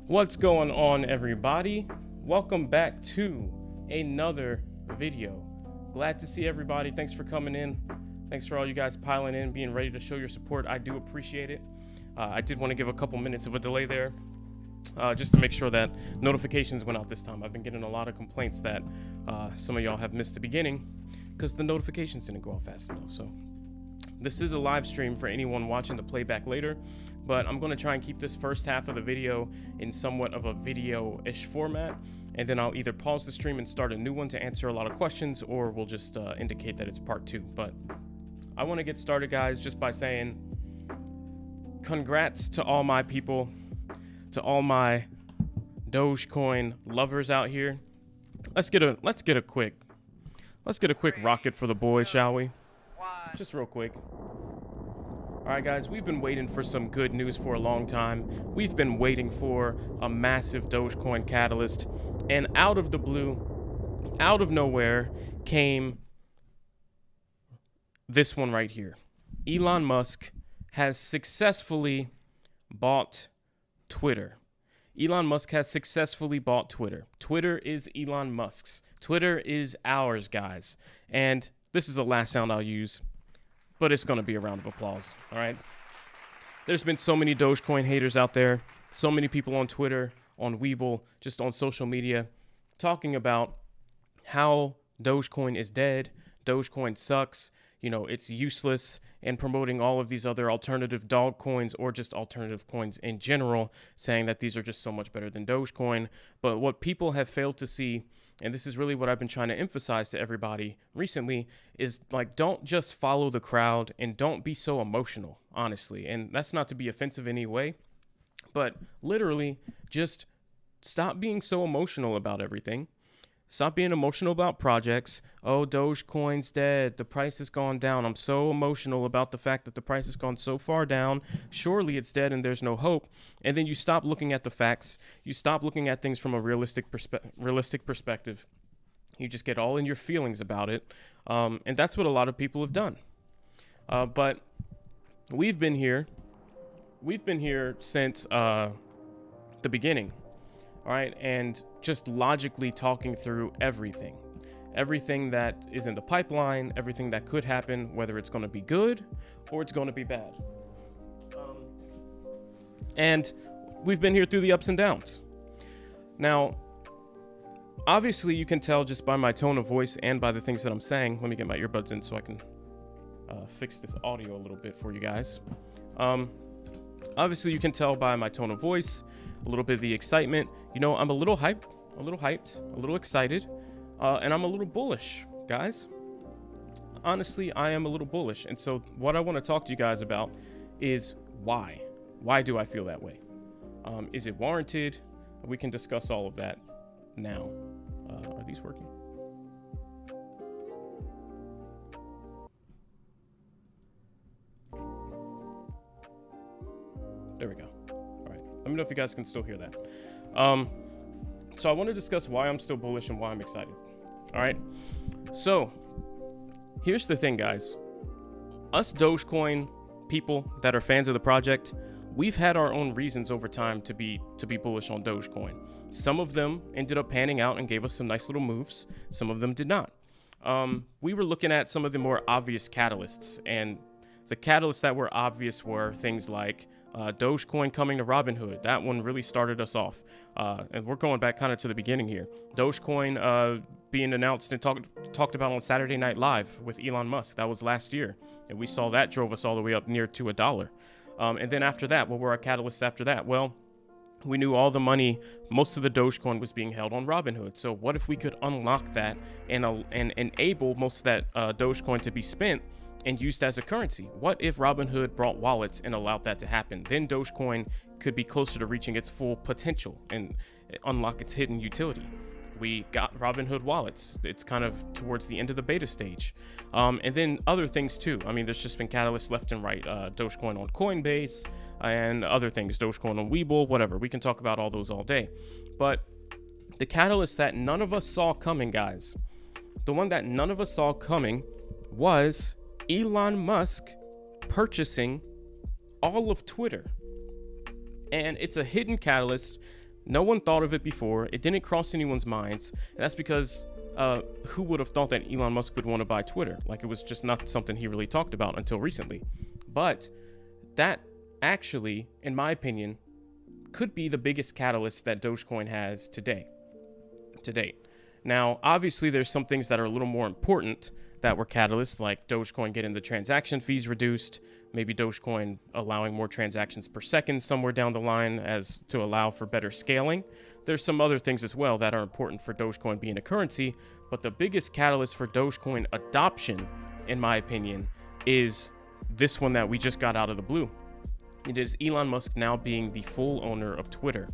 What's going on, everybody? Welcome back to another video. Glad to see everybody. Thanks for coming in. Thanks for all you guys piling in, being ready to show your support. I do appreciate it. I did want to give a couple minutes of a delay there, just to make sure that notifications went out this time. I've been getting a lot of complaints that some of y'all have missed the beginning because the notifications didn't go out fast enough. So this is a live stream for anyone watching the playback later, but I'm going to try and keep this first half of the video in somewhat of a video-ish format, and then I'll either pause the stream and start a new one to answer a lot of questions, or we'll just indicate that it's part 2. But I want to get started, guys, just by saying congrats to all my people, to all my Dogecoin lovers out here. Let's get a quick rocket for the boys, shall we? Just real quick. All right, guys, we've been waiting for some good news for a long time. We've been waiting for a massive Dogecoin catalyst, and out of the blue, out of nowhere, came this one right here. Elon Musk has successfully bought Twitter. Elon Musk has successfully bought Twitter. Twitter is Elon Musk's. Twitter is ours, guys. And this is the last sound I'll use, but it's going to be a round of applause, all right? There's been so many Dogecoin haters out there, so many people on Twitter, on Weeble, just on social media, talking about how Dogecoin is dead, Dogecoin sucks, you know, it's useless, and promoting all of these other alternative dog coins or just alternative coins in general, saying that these are just so much better than Dogecoin. But what people have failed to see, and this is really what I've been trying to emphasize to everybody recently, is like, don't just follow the crowd and don't be so emotional, honestly. And that's not to be offensive in any way, but literally just stop being so emotional about everything. Stop being emotional about projects. Oh, Dogecoin's dead. The price has gone down. I'm so emotional about the fact that the price has gone so far down. Surely it's dead and there's no hope. And then you stop looking at the facts. You stop looking at things from a realistic perspective. You just get all in your feelings about it. And that's what a lot of people have done. But we've been here. We've been here since the beginning. All right, and just logically talking through everything that is in the pipeline, everything that could happen, whether it's going to be good or it's going to be bad. And we've been here through the ups and downs. Now, obviously, you can tell just by my tone of voice and by the things that I'm saying. Let me get my earbuds in so I can fix this audio a little bit for you guys. Obviously, you can tell by my tone of voice, a little bit of the excitement. You know, I'm a little hyped, a little excited, and I'm a little bullish, guys. Honestly, I am a little bullish. And so what I want to talk to you guys about is why. Why do I feel that way? Is it warranted? We can discuss all of that now. Are these working? There we go. All right. Let me know if you guys can still hear that. So I want to discuss why I'm still bullish and why I'm excited. All right. So here's the thing, guys. Us Dogecoin people that are fans of the project, we've had our own reasons over time to be bullish on Dogecoin. Some of them ended up panning out and gave us some nice little moves. Some of them did not. We were looking at some of the more obvious catalysts, and the catalysts that were obvious were things like Dogecoin coming to Robinhood. That one really started us off. And we're going back kind of to the beginning here. Dogecoin being announced and talked about on Saturday Night Live with Elon Musk. That was last year. And we saw that drove us all the way up near to $1. And then after that, what were our catalysts after that? Well, we knew all the money, most of the Dogecoin was being held on Robinhood. So what if we could unlock that and enable most of that Dogecoin to be spent and used as a currency? What if Robinhood brought wallets and allowed that to happen? Then Dogecoin could be closer to reaching its full potential and unlock its hidden utility. We got Robinhood wallets. It's kind of towards the end of the beta stage. And then other things too. I mean, there's just been catalysts left and right. Dogecoin on Coinbase and other things. Dogecoin on Weeble, whatever. We can talk about all those all day. But the catalyst that none of us saw coming, guys, the one that none of us saw coming was Elon Musk purchasing all of Twitter. And it's a hidden catalyst No one thought of it before. It didn't cross anyone's minds. And that's because who would have thought that Elon Musk would want to buy Twitter? Like, it was just not something he really talked about until recently. But that actually, in my opinion, could be the biggest catalyst that Dogecoin has to date. Now, obviously, there's some things that are a little more important that were catalysts, like Dogecoin getting the transaction fees reduced, maybe Dogecoin allowing more transactions per second somewhere down the line as to allow for better scaling. There's some other things as well that are important for Dogecoin being a currency, but the biggest catalyst for Dogecoin adoption, in my opinion, is this one that we just got out of the blue. It is Elon Musk now being the full owner of Twitter.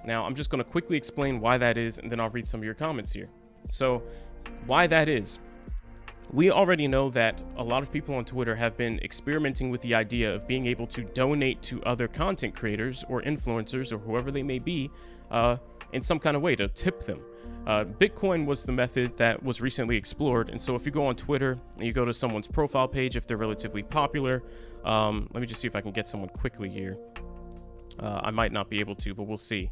Now, I'm just going to quickly explain why that is, and then I'll read some of your comments here. So, why that is. We already know that a lot of people on Twitter have been experimenting with the idea of being able to donate to other content creators or influencers or whoever they may be in some kind of way to tip them. Bitcoin was the method that was recently explored. And so if you go on Twitter and you go to someone's profile page, if they're relatively popular, let me just see if I can get someone quickly here. I might not be able to, but we'll see.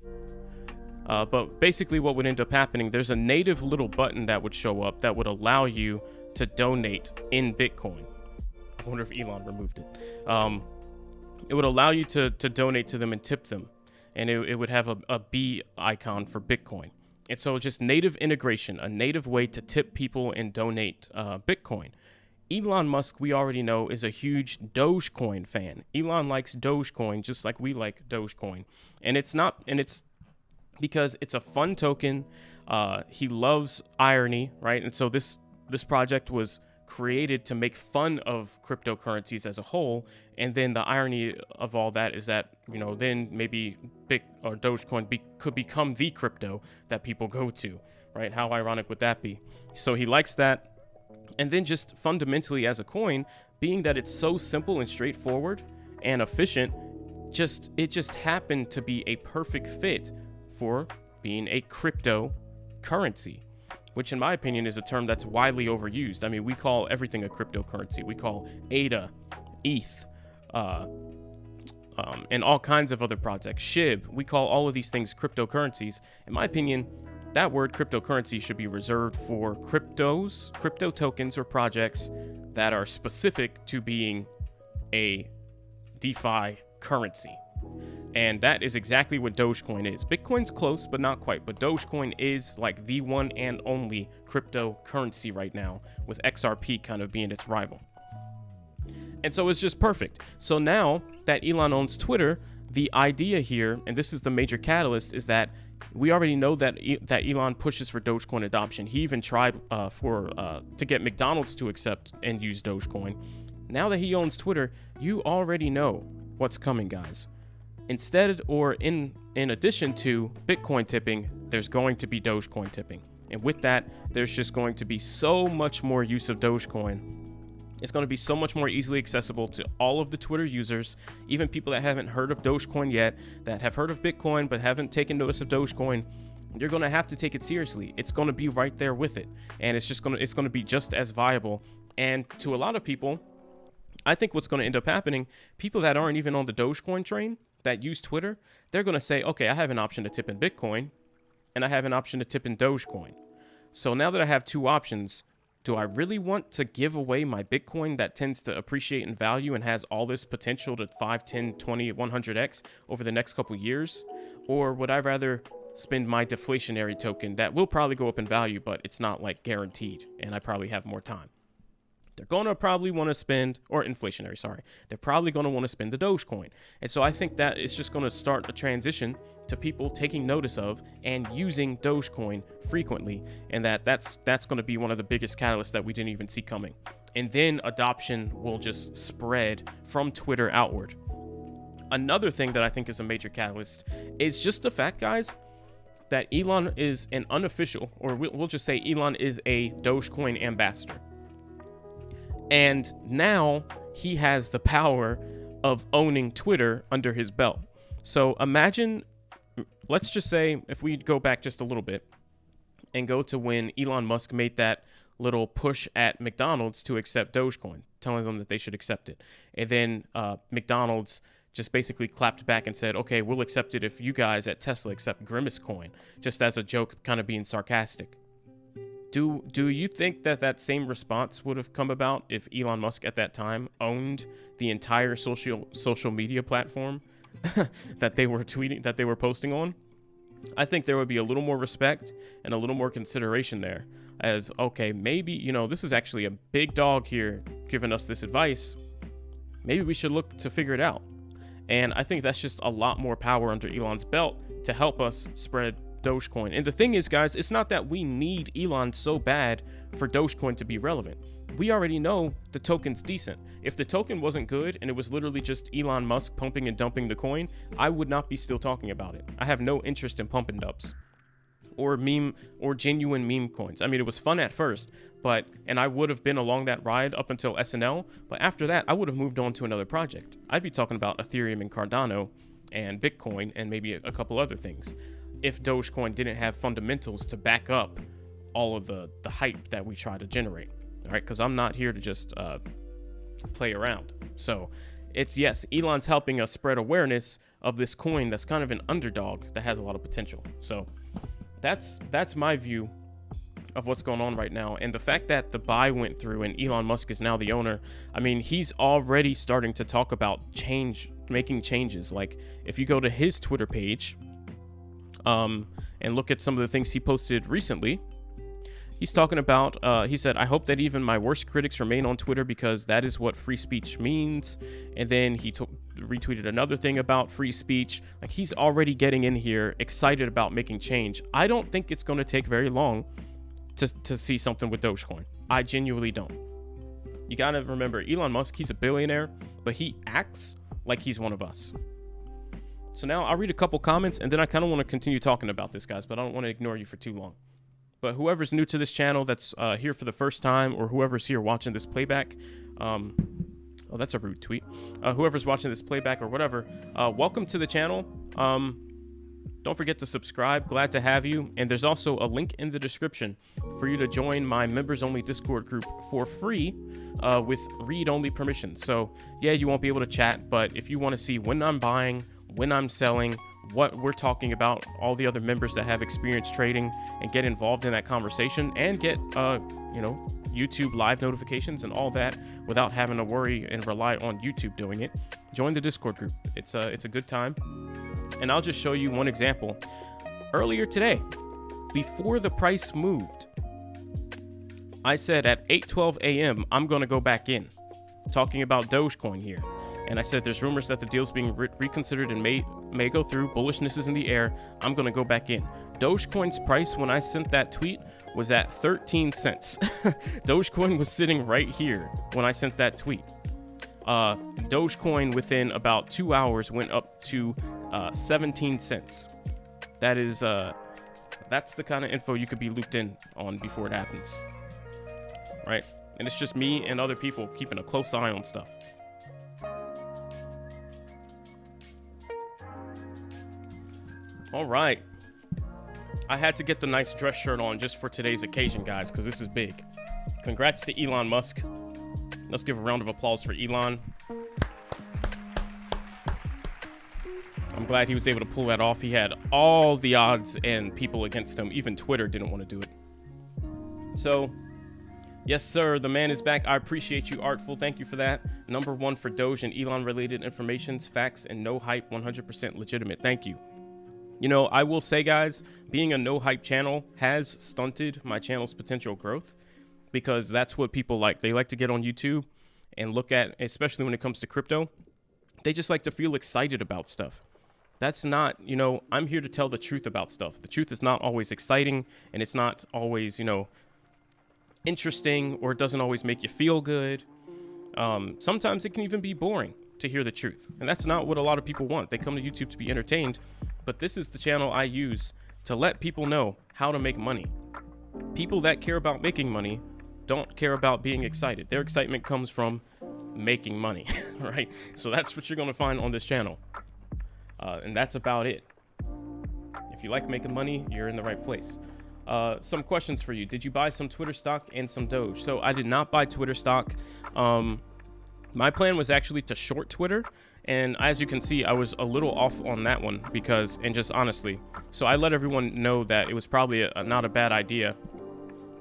But basically what would end up happening, there's a native little button that would show up that would allow you to donate in Bitcoin. I wonder if Elon removed it. It would allow you to donate to them and tip them. And it would have a B icon for Bitcoin. And so just native integration, a native way to tip people and donate Bitcoin. Elon Musk, we already know, is a huge Dogecoin fan. Elon likes Dogecoin just like we like Dogecoin. And it's because it's a fun token. He loves irony, right? And so this project was created to make fun of cryptocurrencies as a whole. And then the irony of all that is that, then maybe Dogecoin could become the crypto that people go to, right? How ironic would that be? So he likes that. And then just fundamentally as a coin, being that it's so simple and straightforward and efficient, it just happened to be a perfect fit for being a cryptocurrency, which in my opinion is a term that's widely overused. I mean, we call everything a cryptocurrency. We call ADA, ETH, and all kinds of other projects, SHIB. We call all of these things cryptocurrencies. In my opinion, that word cryptocurrency should be reserved for crypto tokens or projects that are specific to being a DeFi currency. And that is exactly what Dogecoin is. Bitcoin's close, but not quite. But Dogecoin is like the one and only cryptocurrency right now, with XRP kind of being its rival. And so it's just perfect. So now that Elon owns Twitter, the idea here, and this is the major catalyst, is that we already know that Elon pushes for Dogecoin adoption. He even tried to get McDonald's to accept and use Dogecoin. Now that he owns Twitter, you already know what's coming, guys. Instead, or in addition to Bitcoin tipping, there's going to be Dogecoin tipping. And with that, there's just going to be so much more use of Dogecoin. It's going to be so much more easily accessible to all of the Twitter users, even people that haven't heard of Dogecoin yet, that have heard of Bitcoin but haven't taken notice of Dogecoin. You're going to have to take it seriously. It's going to be right there with it. And it's going to be just as viable. And to a lot of people, I think what's going to end up happening, people that aren't even on the Dogecoin train, that use Twitter, they're going to say, okay, I have an option to tip in Bitcoin and I have an option to tip in Dogecoin. So now that I have two options, do I really want to give away my Bitcoin that tends to appreciate in value and has all this potential to 5, 10, 20, 100x over the next couple years? Or would I rather spend my deflationary token that will probably go up in value, but it's not like guaranteed and I probably have more time? They're going to probably want to spend, or inflationary, sorry. They're probably going to want to spend the Dogecoin. And so I think that it's just going to start a transition to people taking notice of and using Dogecoin frequently. And that's going to be one of the biggest catalysts that we didn't even see coming. And then adoption will just spread from Twitter outward. Another thing that I think is a major catalyst is just the fact, guys, that Elon is an unofficial, or we'll just say Elon is a Dogecoin ambassador. And now he has the power of owning Twitter under his belt. So imagine, let's just say, if we go back just a little bit and go to when Elon Musk made that little push at McDonald's to accept Dogecoin, telling them that they should accept it. And then McDonald's just basically clapped back and said, okay, we'll accept it if you guys at Tesla accept Grimace Coin, just as a joke, kind of being sarcastic. Do you think that same response would have come about if Elon Musk at that time owned the entire social media platform that they were posting on? I think there would be a little more respect and a little more consideration there, as, okay, maybe, this is actually a big dog here giving us this advice. Maybe we should look to figure it out. And I think that's just a lot more power under Elon's belt to help us spread Dogecoin. And the thing is, guys, it's not that we need Elon so bad for Dogecoin to be relevant. We already know the token's decent. If the token wasn't good and it was literally just Elon Musk pumping and dumping the coin, I would not be still talking about it. I have no interest in pump and dumps or genuine meme coins. I mean, it was fun at first, and I would have been along that ride up until SNL, but after that, I would have moved on to another project. I'd be talking about Ethereum and Cardano and Bitcoin and maybe a couple other things, if Dogecoin didn't have fundamentals to back up all of the hype that we try to generate. All right, because I'm not here to just play around. So it's, yes, Elon's helping us spread awareness of this coin that's kind of an underdog that has a lot of potential. So that's my view of what's going on right now. And the fact that the buy went through and Elon Musk is now the owner, I mean, he's already starting to talk about making changes. Like, if you go to his Twitter page and look at some of the things he posted recently, he's talking about, he said, I hope that even my worst critics remain on Twitter because that is what free speech means. And then he retweeted another thing about free speech. Like, he's already getting in here excited about making change. I don't think it's going to take very long to see something with Dogecoin. I genuinely don't. You got to remember, Elon Musk, he's a billionaire, but he acts like he's one of us. So now I'll read a couple comments and then I kind of want to continue talking about this, guys, but I don't want to ignore you for too long. But whoever's new to this channel that's here for the first time, or whoever's here watching this playback, oh, that's a rude tweet. Whoever's watching this playback or whatever, welcome to the channel. Don't forget to subscribe. Glad to have you. And there's also a link in the description for you to join my members-only Discord group for free with read-only permissions. So, yeah, you won't be able to chat, but if you want to see when I'm buying, when I'm selling, what we're talking about, all the other members that have experience trading, and get involved in that conversation and get, YouTube live notifications and all that without having to worry and rely on YouTube doing it, join the Discord group. It's a good time. And I'll just show you one example. Earlier today, before the price moved, I said at 8:12 a.m., I'm going to go back in, talking about Dogecoin here. And I said there's rumors that the deal's being reconsidered and may go through. Bullishness is in the air. I'm going to go back in. Dogecoin's price when I sent that tweet was at 13 cents. Dogecoin was sitting right here when I sent that tweet. Dogecoin within about 2 hours went up to 17 cents. That is that's the kind of info you could be looped in on before it happens, right? And it's just me and other people keeping a close eye on stuff. All right, I had to get the nice dress shirt on just for today's occasion, guys, because this is big. Congrats to Elon Musk. Let's give a round of applause for Elon. I'm glad he was able to pull that off. He had all the odds and people against him. Even Twitter didn't want to do it. So, yes, sir, the man is back. I appreciate you, Artful. Thank you for that. Number 1 for Doge and Elon-related informations, facts, and no hype, 100% legitimate. Thank you. You know, I will say, guys, being a no-hype channel has stunted my channel's potential growth because that's what people like. They like to get on YouTube and look at, especially when it comes to crypto, they just like to feel excited about stuff. That's not, I'm here to tell the truth about stuff. The truth is not always exciting, and it's not always, interesting, or it doesn't always make you feel good. Sometimes it can even be boring to hear the truth, and that's not what a lot of people want. They come to YouTube to be entertained, but this is the channel I use to let people know how to make money. People that care about making money don't care about being excited. Their excitement comes from making money, right? So that's what you're going to find on this channel. And that's about it. If you like making money, you're in the right place. Some questions for you. Did you buy some Twitter stock and some Doge? So I did not buy Twitter stock. My plan was actually to short Twitter, and as you can see, I was a little off on that one because, and just honestly, so I let everyone know that it was probably not a bad idea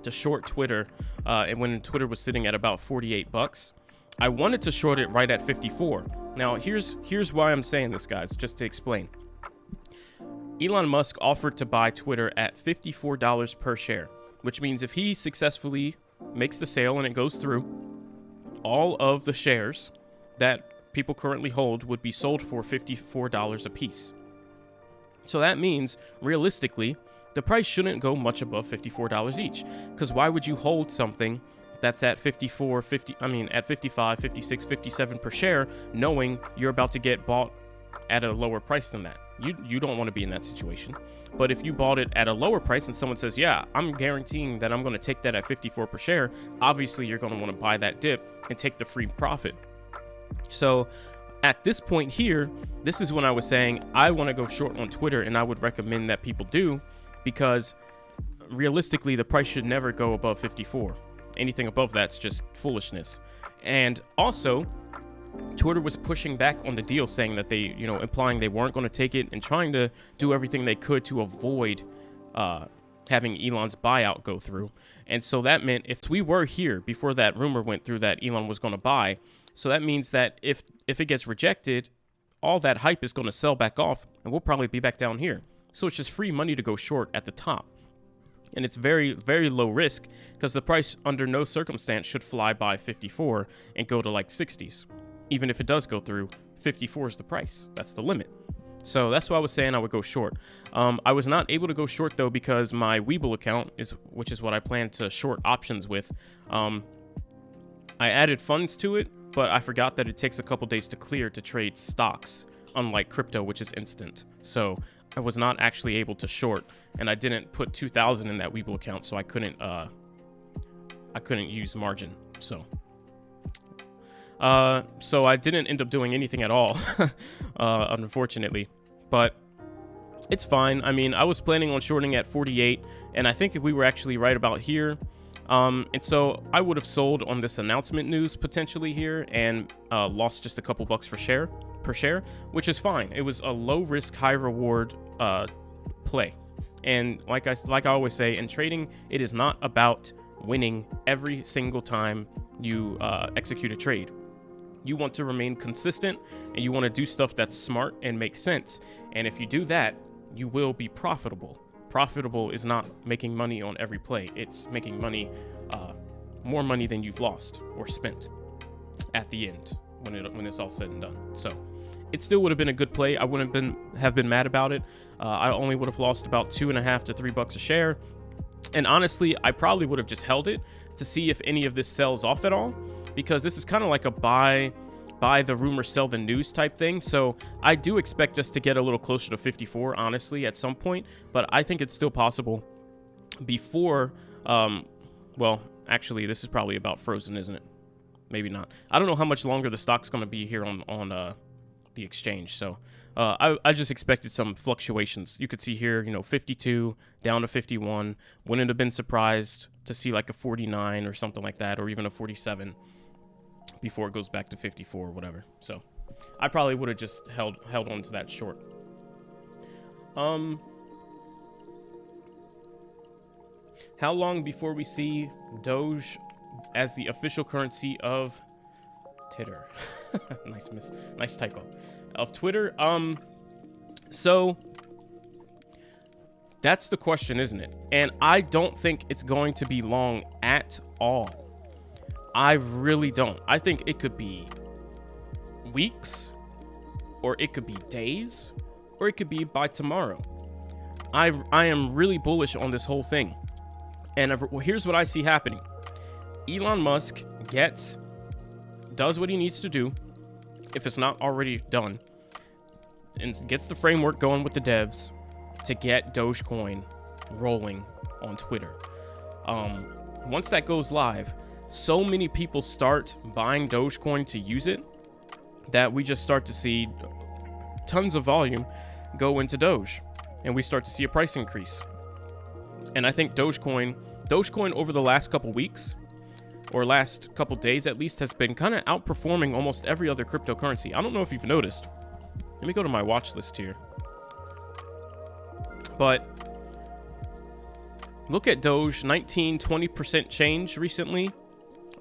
to short Twitter, and when Twitter was sitting at about $48. I wanted to short it right at 54. Now, here's why I'm saying this, guys, just to explain. Elon Musk offered to buy Twitter at $54 per share, which means if he successfully makes the sale and it goes through, all of the shares that people currently hold would be sold for $54 a piece. So that means, realistically, the price shouldn't go much above $54 each, because why would you hold something that's at 55, 56, 57 per share, knowing you're about to get bought at a lower price than that? You don't want to be in that situation. But if you bought it at a lower price and someone says, yeah, I'm guaranteeing that I'm going to take that at 54 per share, obviously you're going to want to buy that dip and take the free profit. So at this point here, this is when I was saying I want to go short on Twitter, and I would recommend that people do, because realistically the price should never go above 54. Anything above that's just foolishness. And also, Twitter was pushing back on the deal, saying that they, implying they weren't going to take it and trying to do everything they could to avoid having Elon's buyout go through. And so that meant if we were here before that rumor went through that Elon was going to buy, so that means that if it gets rejected, all that hype is going to sell back off, and we'll probably be back down here. So it's just free money to go short at the top. And it's very, very low risk, because the price under no circumstance should fly by 54 and go to like 60s. Even if it does go through, 54 is the price. That's the limit. So that's why I was saying I would go short. I was not able to go short, though, because my Webull account, which is what I plan to short options with, I added funds to it, but I forgot that it takes a couple days to clear to trade stocks, unlike crypto, which is instant. So I was not actually able to short, and I didn't put 2,000 in that Webull account, so I couldn't use margin. So I didn't end up doing anything at all, unfortunately, but it's fine. I mean, I was planning on shorting at 48, and I think if we were actually right about here, and so I would have sold on this announcement news potentially here and lost just a couple bucks per share, which is fine. It was a low risk, high reward play. And like I always say, in trading, it is not about winning every single time you execute a trade. You want to remain consistent, and you want to do stuff that's smart and makes sense. And if you do that, you will be profitable. Profitable is not making money on every play. It's making money, more money than you've lost or spent at the end when it's all said and done. So it still would have been a good play. I wouldn't have been mad about it. I only would have lost about $2.50 to $3 a share. And honestly, I probably would have just held it to see if any of this sells off at all, because this is kind of like a buy the rumor, sell the news type thing. So I do expect us to get a little closer to 54, honestly, at some point. But I think it's still possible before, well, actually, this is probably about frozen, isn't it? Maybe not. I don't know how much longer the stock's going to be here on the exchange. So I just expected some fluctuations. You could see here, 52 down to 51. Wouldn't have been surprised to see like a 49 or something like that, or even a 47 before it goes back to 54 or whatever. So I probably would have just held on to that short. How long before we see Doge as the official currency of Twitter? Nice typo. Of Twitter. So that's the question, isn't it? And I don't think it's going to be long at all. I really don't. I think it could be weeks, or it could be days, or it could be by tomorrow. I am really bullish on this whole thing. And here's what I see happening. Elon Musk does what he needs to do, if it's not already done, and gets the framework going with the devs to get Dogecoin rolling on Twitter. Once that goes live, so many people start buying Dogecoin to use it that we just start to see tons of volume go into Doge, and we start to see a price increase. And I think Dogecoin over the last couple weeks or last couple days at least, has been kind of outperforming almost every other cryptocurrency. I don't know if you've noticed. Let me go to my watch list here. But look at Doge, 19-20% change recently,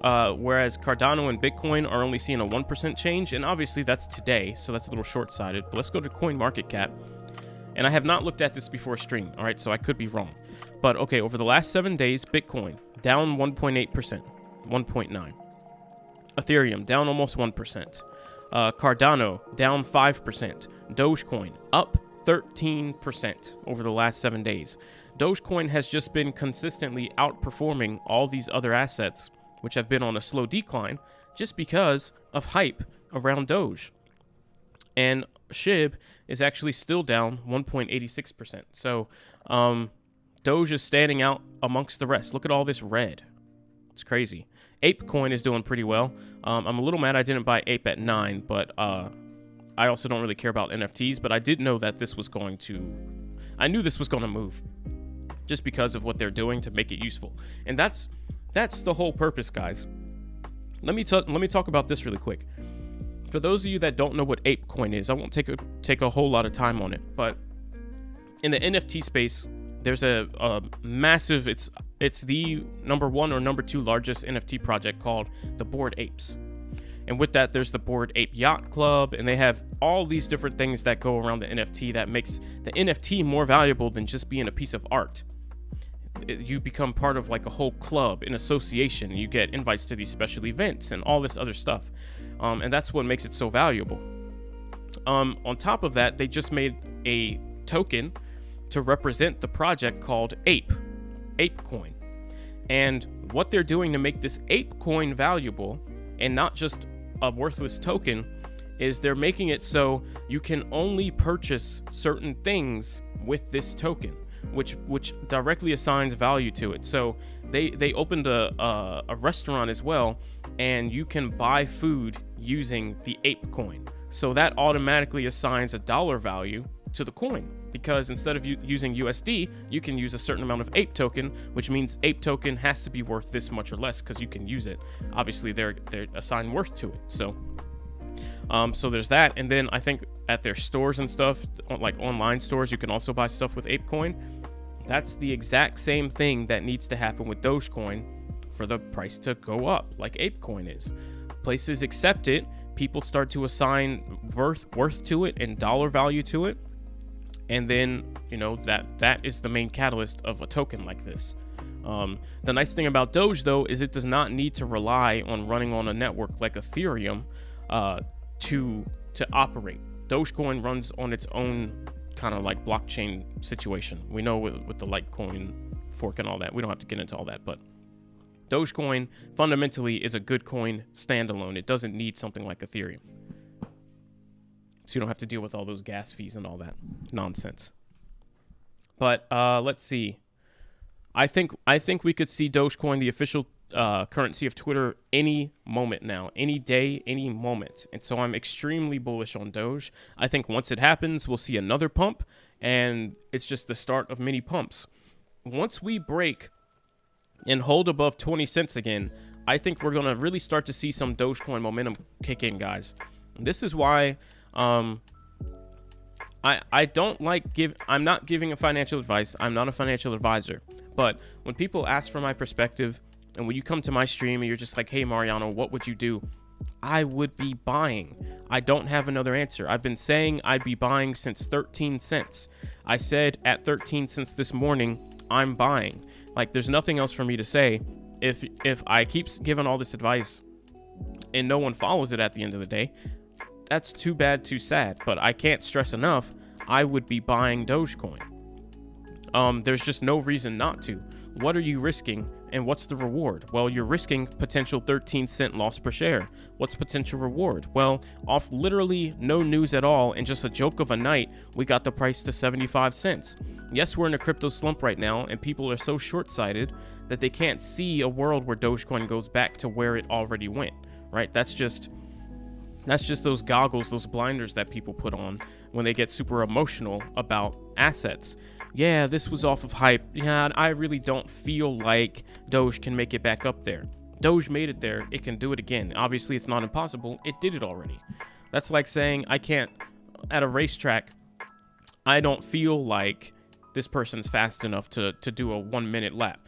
whereas Cardano and Bitcoin are only seeing a 1% change, and obviously that's today, so that's a little short-sighted. But let's go to CoinMarketCap, and I have not looked at this before stream, all right, so I could be wrong. But okay, over the last 7 days, Bitcoin down 1.8%, 1.9. Ethereum down almost 1%. Cardano down 5%. Dogecoin up 13% over the last 7 days. Dogecoin has just been consistently outperforming all these other assets, which have been on a slow decline, just because of hype around Doge. And SHIB is actually still down 1.86%. So Doge is standing out amongst the rest. Look at all this red. It's crazy. Apecoin is doing pretty well. I'm a little mad I didn't buy Ape at 9, but I also don't really care about NFTs, but I did know that this was going to... I knew this was going to move just because of what they're doing to make it useful. And that's the whole purpose, guys. Let me talk about this really quick. For those of you that don't know what Apecoin is, I won't take a whole lot of time on it, but in the NFT space, there's a massive, it's the number 1 or number 2 largest NFT project called the Bored Apes. And with that, there's the Bored Ape Yacht Club, and they have all these different things that go around the NFT that makes the NFT more valuable than just being a piece of art. You become part of like a whole club, an association. You get invites to these special events and all this other stuff. And that's what makes it so valuable. On top of that, they just made a token to represent the project called Apecoin. And what they're doing to make this Apecoin valuable and not just a worthless token is they're making it so you can only purchase certain things with this token, which directly assigns value to it. So they opened a restaurant as well, and you can buy food using the Apecoin. So that automatically assigns a dollar value to the coin, because instead of using USD, you can use a certain amount of Ape token, which means Ape token has to be worth this much or less because you can use it. Obviously, they're assigned worth to it. So there's that. And then I think at their stores and stuff, like online stores, you can also buy stuff with Apecoin. That's the exact same thing that needs to happen with Dogecoin for the price to go up, like Apecoin is. Places accept it, people start to assign worth to it and dollar value to it. And then, you know, that is the main catalyst of a token like this. The nice thing about Doge, though, is it does not need to rely on running on a network like Ethereum to operate. Dogecoin runs on its own kind of like blockchain situation. We know with the Litecoin fork and all that. We don't have to get into all that, but Dogecoin fundamentally is a good coin standalone. It doesn't need something like Ethereum. So you don't have to deal with all those gas fees and all that nonsense. But let's see. I think we could see Dogecoin, the official currency of Twitter, any moment now, any day, any moment. And so I'm extremely bullish on Doge. I think once it happens, we'll see another pump, and it's just the start of many pumps. Once we break and hold above 20 cents again, I think we're going to really start to see some Dogecoin momentum kick in, guys. This is why I don't like I'm not giving a financial advice. I'm not a financial advisor. But when people ask for my perspective, and when you come to my stream and you're just like, hey, Mariano, what would you do? I would be buying. I don't have another answer. I've been saying I'd be buying since 13 cents. I said at 13 cents this morning, I'm buying. Like, there's nothing else for me to say. If I keep giving all this advice and no one follows it at the end of the day, that's too bad, too sad. But I can't stress enough, I would be buying Dogecoin. There's just no reason not to. What are you risking, and what's the reward? Well, you're risking potential 13-cent loss per share. What's potential reward? Well, off literally no news at all and just a joke of a night, we got the price to 75 cents. Yes, we're in a crypto slump right now, and people are so short-sighted that they can't see a world where Dogecoin goes back to where it already went, right? That's just those goggles, those blinders that people put on when they get super emotional about assets. Yeah, this was off of hype. Yeah, I really don't feel like Doge can make it back up there. Doge made it there. It can do it again. Obviously, it's not impossible. It did it already. That's like saying I can't, at a racetrack, I don't feel like this person's fast enough to do a 1 minute lap.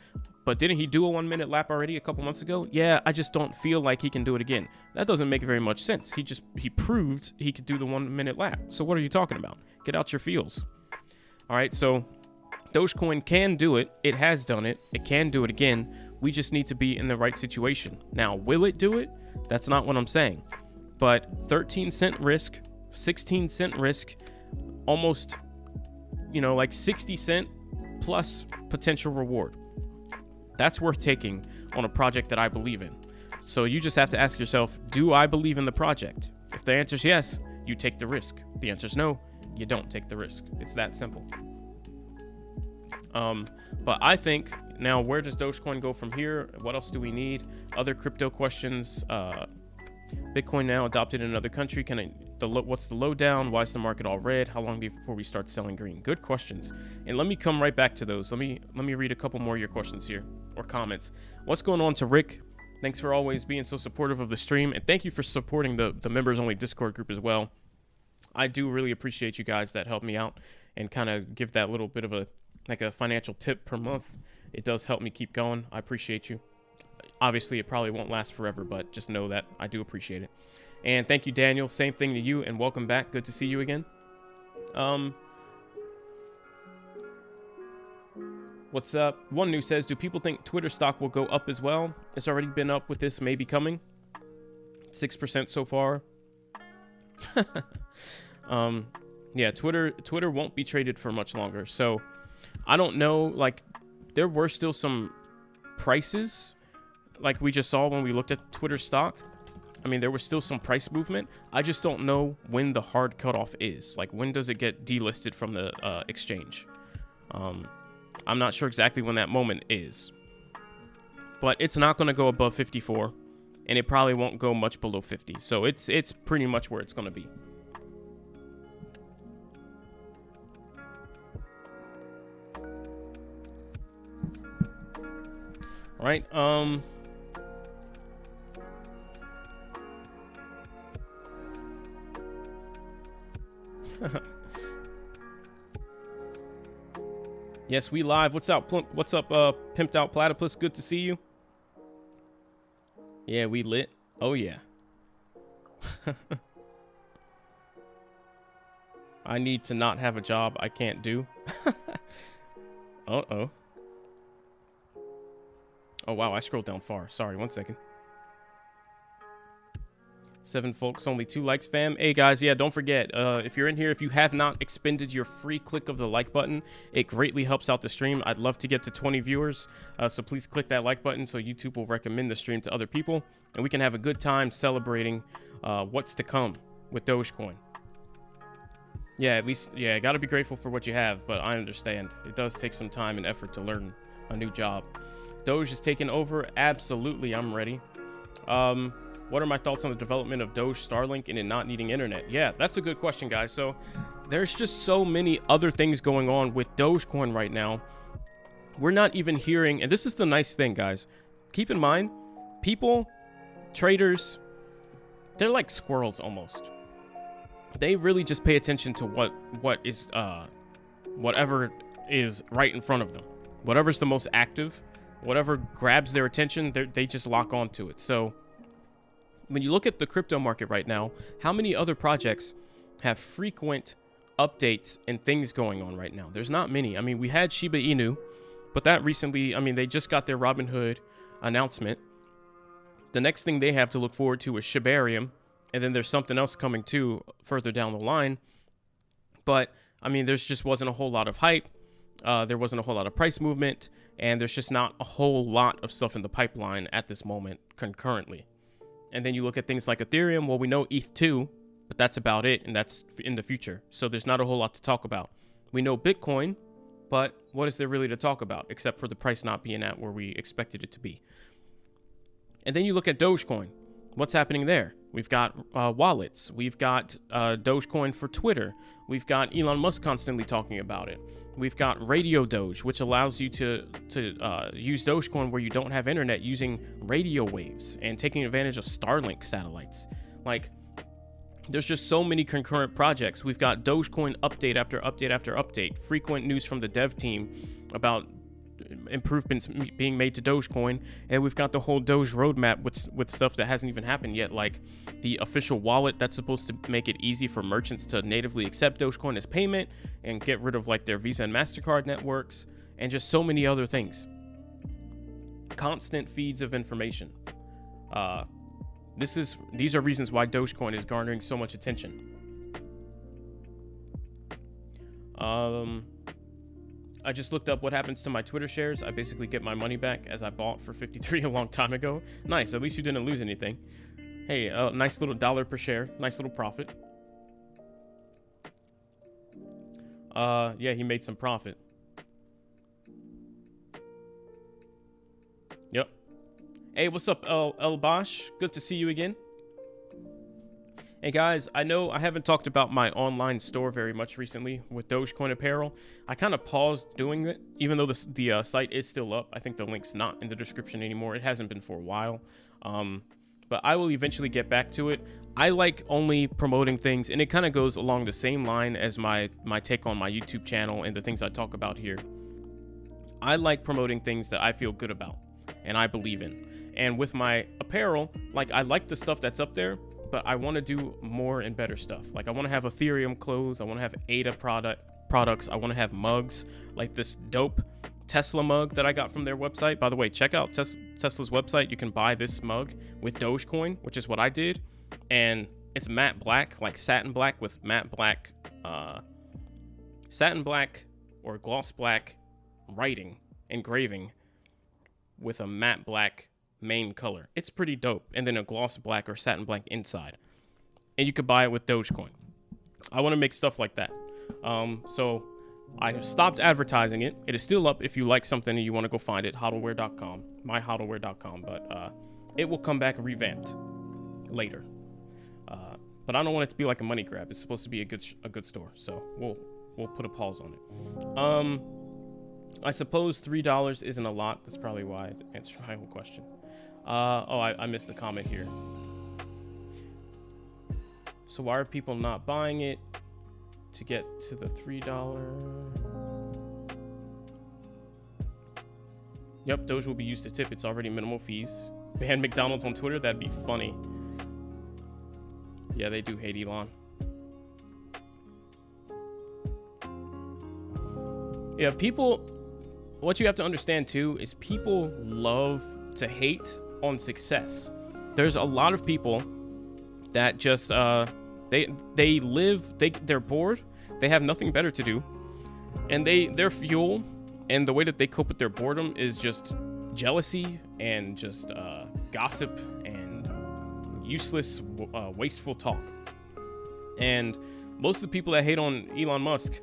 But didn't he do a 1 minute lap already a couple months ago? Yeah, I just don't feel like he can do it again. That doesn't make very much sense. He proved he could do the 1 minute lap. So what are you talking about? Get out your feels. All right, so Dogecoin can do it. It has done it. It can do it again. We just need to be in the right situation. Now, will it do it? That's not what I'm saying. But 13-cent risk, 16-cent risk, almost, like 60-cent plus potential reward. That's worth taking on a project that I believe in. So you just have to ask yourself, do I believe in the project? If the answer is yes, you take the risk. If the answer is no, you don't take the risk. It's that simple. But I think now, where does Dogecoin go from here? What else do we need? Other crypto questions. Bitcoin now adopted in another country. What's the lowdown? Why is the market all red? How long before we start selling green? Good questions. And let me come right back to those. Let me read a couple more of your questions here, or comments. What's going on to Rick? Thanks for always being so supportive of the stream, and thank you for supporting the members only Discord group as well. I do really appreciate you guys that help me out and kind of give that little bit of a financial tip per month. It does help me keep going. I appreciate you. Obviously, it probably won't last forever, but just know that I do appreciate it. And thank you, Daniel. Same thing to you, and welcome back. Good to see you again. What's up? One New says, do people think Twitter stock will go up as well? It's already been up with this maybe coming. 6% so far. Yeah, Twitter won't be traded for much longer. So I don't know, there were still some prices like we just saw when we looked at Twitter stock. I mean, there was still some price movement. I just don't know when the hard cutoff is. Like, when does it get delisted from the exchange? I'm not sure exactly when that moment is. But it's not going to go above 54. And it probably won't go much below 50. So it's pretty much where it's going to be. All right. Yes, we live. What's up? Pimped out platypus? Good to see you. Yeah, we lit. Oh yeah. I need to not have a job I can't do. Uh-oh. Oh wow, I scrolled down far. Sorry, 1 second. 7 folks, only 2 likes, fam. Hey guys, yeah, don't forget, if you're in here, if you have not expended your free click of the like button, it greatly helps out the stream. I'd love to get to 20 viewers, so please click that like button so YouTube will recommend the stream to other people, and we can have a good time celebrating what's to come with Dogecoin. Yeah, at least, yeah, gotta be grateful for what you have, but I understand. It does take some time and effort to learn a new job. Doge is taking over. Absolutely, I'm ready. What are my thoughts on the development of Doge, Starlink, and it not needing internet? Yeah, that's a good question, guys. So there's just so many other things going on with Dogecoin right now. We're not even hearing, and this is the nice thing, guys. Keep in mind, people, traders, they're like squirrels almost. They really just pay attention to what is whatever is right in front of them. Whatever's the most active, whatever grabs their attention, they just lock onto it. So when you look at the crypto market right now, how many other projects have frequent updates and things going on right now? There's not many. I mean, we had Shiba Inu, but that recently, I mean, they just got their Robinhood announcement. The next thing they have to look forward to is Shibarium, and then there's something else coming too further down the line. But I mean, there's just wasn't a whole lot of hype. There wasn't a whole lot of price movement, and there's just not a whole lot of stuff in the pipeline at this moment concurrently. And then you look at things like Ethereum. Well, we know ETH 2, but that's about it, and that's in the future. So there's not a whole lot to talk about. We know Bitcoin, but what is there really to talk about except for the price not being at where we expected it to be? And then you look at Dogecoin. What's happening there? We've got wallets. We've got Dogecoin for Twitter. We've got Elon Musk constantly talking about it. We've got Radio Doge, which allows you to use Dogecoin where you don't have internet using radio waves and taking advantage of Starlink satellites. Like, there's just so many concurrent projects. We've got Dogecoin update after update after update. Frequent news from the dev team about improvements being made to Dogecoin, and we've got the whole Doge roadmap with stuff that hasn't even happened yet, like the official wallet that's supposed to make it easy for merchants to natively accept Dogecoin as payment and get rid of like their Visa and MasterCard networks, and just so many other things. Constant feeds of information. These are reasons why Dogecoin is garnering so much attention. I just looked up what happens to my Twitter shares. I basically get my money back as I bought for 53 a long time ago. Nice, at least you didn't lose anything. Hey, nice little $1 per share. Nice little profit. Yeah, he made some profit. Yep. Hey, what's up, El Bosch? Good to see you again. Hey guys, I know I haven't talked about my online store very much recently with Dogecoin apparel. I kind of paused doing it, even though the site is still up. I think the link's not in the description anymore. It hasn't been for a while. But I will eventually get back to it. I like only promoting things, and it kind of goes along the same line as my take on my YouTube channel and the things I talk about here. I like promoting things that I feel good about and I believe in. And with my apparel, like, I like the stuff that's up there, but I want to do more and better stuff. Like, I want to have Ethereum clothes. I want to have ADA products. I want to have mugs, like this dope Tesla mug that I got from their website. By the way, check out Tesla's website. You can buy this mug with Dogecoin, which is what I did. And it's matte black, like satin black with matte black, satin black or gloss black writing, engraving with a matte black main color. It's pretty dope. And then a gloss black or satin black inside. And you could buy it with Dogecoin. I want to make stuff like that. So I stopped advertising it. It is still up if you like something and you want to go find it. Hodleware.com, myhodleware.com. But it will come back revamped later. But I don't want it to be like a money grab. It's supposed to be a good store. So we'll put a pause on it. I suppose $3 isn't a lot. That's probably why I answered my own question. I missed a comment here. So why are people not buying it to get to the $3? Yep, Doge will be used to tip. It's already minimal fees. Ban McDonald's on Twitter? That'd be funny. Yeah, they do hate Elon. Yeah, people, what you have to understand too is people love to hate on success. There's a lot of people that just they're bored, they have nothing better to do, and their fuel and the way that they cope with their boredom is just jealousy and just gossip and useless wasteful talk. And most of the people that hate on Elon Musk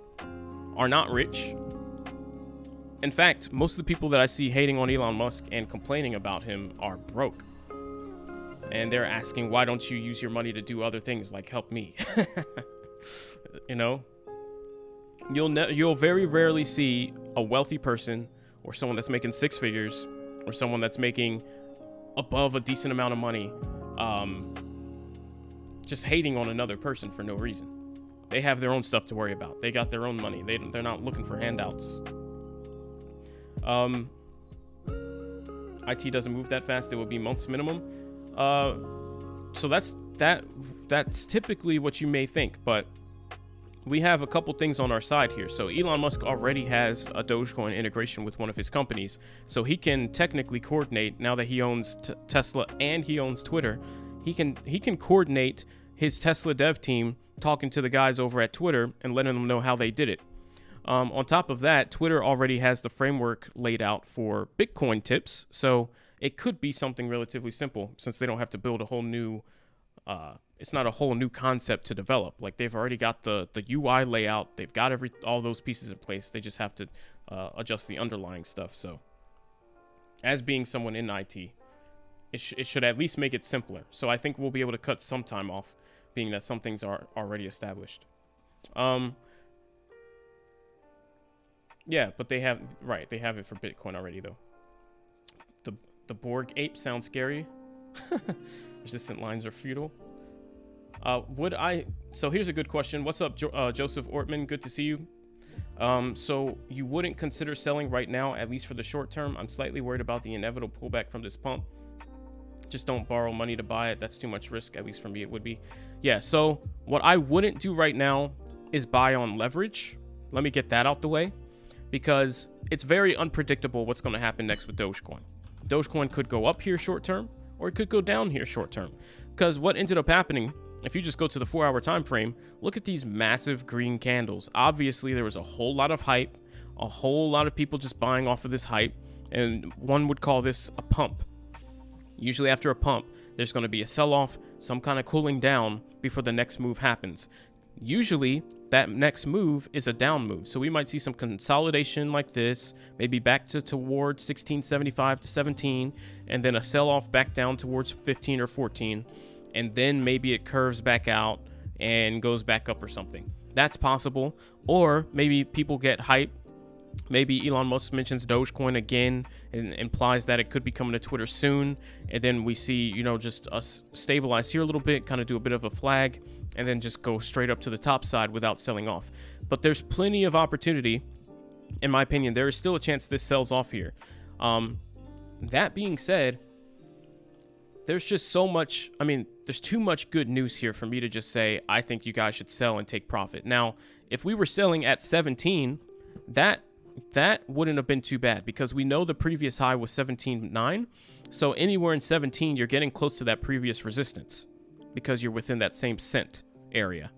are not rich. In fact, most of the people that I see hating on Elon Musk and complaining about him are broke. And they're asking, why don't you use your money to do other things like help me? You know, you'll very rarely see a wealthy person or someone that's making six figures or someone that's making above a decent amount of money just hating on another person for no reason. They have their own stuff to worry about. They got their own money. They're not looking for handouts. IT doesn't move that fast. It will be months minimum. So that's typically what you may think, but we have a couple things on our side here. So Elon Musk already has a Dogecoin integration with one of his companies, so he can technically coordinate, now that he owns Tesla and he owns Twitter. He can coordinate his Tesla dev team talking to the guys over at Twitter and letting them know how they did it. On top of that, Twitter already has the framework laid out for Bitcoin tips, so it could be something relatively simple since they don't have to build a whole new, it's not a whole new concept to develop. Like, they've already got the UI layout, they've got all those pieces in place, they just have to adjust the underlying stuff. So, as being someone in IT, it should at least make it simpler. So I think we'll be able to cut some time off, being that some things are already established. Yeah, but they have it for Bitcoin already though. The Borg ape sounds scary. Resistant lines are futile. So here's a good question. What's up, Joseph Ortman? Good to see you. So you wouldn't consider selling right now, at least for the short term? I'm slightly worried about the inevitable pullback from this pump. Just don't borrow money to buy it. That's too much risk, at least for me it would be. Yeah, so what I wouldn't do right now is buy on leverage. Let me get that out the way, because it's very unpredictable what's going to happen next with Dogecoin. Dogecoin could go up here short term, or it could go down here short term. Because what ended up happening, if you just go to the 4-hour time frame, look at these massive green candles. Obviously, there was a whole lot of hype, a whole lot of people just buying off of this hype, and one would call this a pump. Usually after a pump, there's going to be a sell-off, some kind of cooling down before the next move happens. Usually, that next move is a down move. So we might see some consolidation like this, maybe back towards 1675 to 17, and then a sell-off back down towards 15 or 14, and then maybe it curves back out and goes back up or something. That's possible. Or maybe people get hype. Maybe Elon Musk mentions Dogecoin again and implies that it could be coming to Twitter soon. And then we see, just us stabilize here a little bit, kind of do a bit of a flag, and then just go straight up to the top side without selling off. But there's plenty of opportunity. In my opinion, there is still a chance this sells off here. That being said, there's just so much, there's too much good news here for me to just say, I think you guys should sell and take profit. Now, if we were selling at 17, that wouldn't have been too bad, because we know the previous high was 17.9. So anywhere in 17, you're getting close to that previous resistance because you're within that same cent area.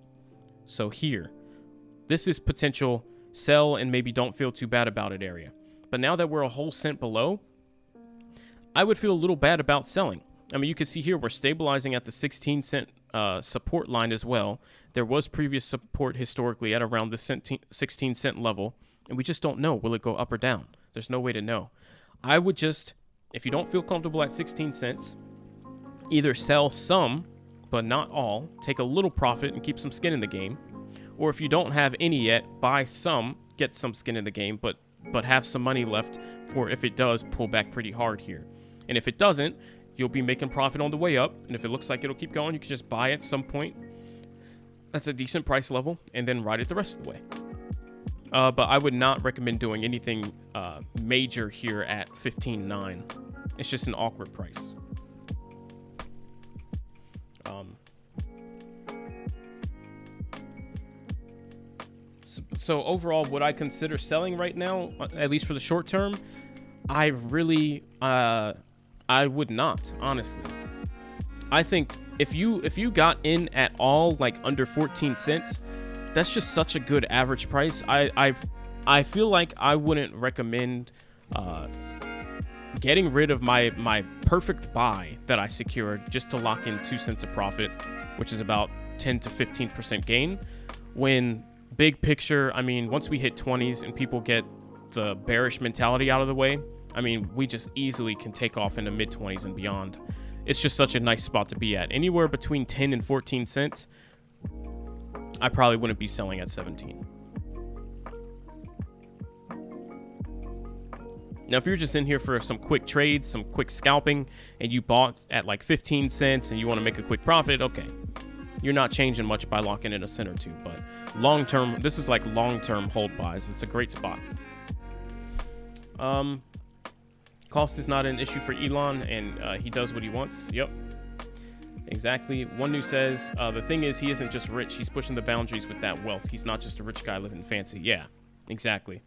So here, this is potential sell and maybe don't feel too bad about it area. But now that we're a whole cent below, I would feel a little bad about selling. You can see here we're stabilizing at the 16 cent support line as well. There was previous support historically at around the 16 cent level, and we just don't know. Will it go up or down? There's no way to know. I would just, if you don't feel comfortable at 16 cents, either sell some, but not all, take a little profit and keep some skin in the game. Or if you don't have any yet, buy some, get some skin in the game, but have some money left for if it does pull back pretty hard here. And if it doesn't, you'll be making profit on the way up. And if it looks like it'll keep going, you can just buy at some point. That's a decent price level, and then ride it the rest of the way. But I would not recommend doing anything major here at 15.9. It's just an awkward price. So overall, would I consider selling right now, at least for the short term? I really, I would not, honestly. I think if you got in at all, like under 14 cents, that's just such a good average price. I feel like I wouldn't recommend getting rid of my perfect buy that I secured just to lock in 2 cents of profit, which is about 10 to 15% gain. When big picture, once we hit 20s and people get the bearish mentality out of the way, we just easily can take off in the mid 20s and beyond. It's just such a nice spot to be at. Anywhere between 10 and 14 cents, I probably wouldn't be selling at 17. Now, if you're just in here for some quick trades, some quick scalping, and you bought at like 15 cents and you want to make a quick profit, okay. You're not changing much by locking in a cent or two, but long-term, this is like long-term hold buys. It's a great spot. Cost is not an issue for Elon, and he does what he wants. Yep. Exactly. One New says, the thing is, he isn't just rich. He's pushing the boundaries with that wealth. He's not just a rich guy living fancy. Yeah, exactly.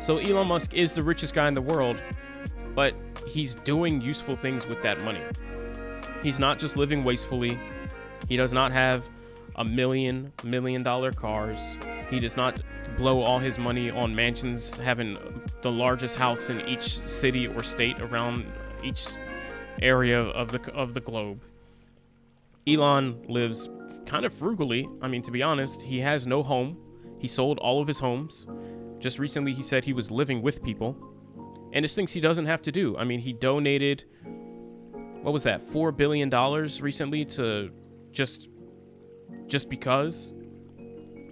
So Elon Musk is the richest guy in the world, but he's doing useful things with that money. He's not just living wastefully. He does not have $1 million cars. He does not blow all his money on mansions, having the largest house in each city or state around each area of the globe. Elon lives kind of frugally. To be honest, he has no home. He sold all of his homes. Just recently, he said he was living with people. And it's things he doesn't have to do. He donated what was that, $4 billion recently to just because.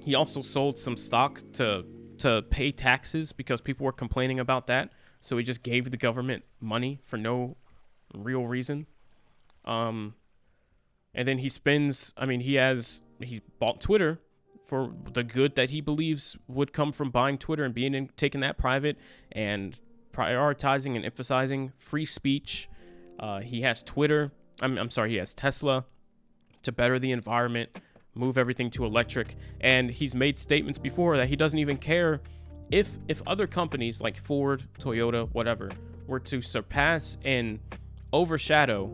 He also sold some stock to pay taxes because people were complaining about that. So he just gave the government money for no real reason. And then he bought Twitter for the good that he believes would come from buying Twitter and taking that private and prioritizing and emphasizing free speech. He has he has Tesla to better the environment, move everything to electric. And he's made statements before that he doesn't even care if other companies like Ford, Toyota, whatever, were to surpass and overshadow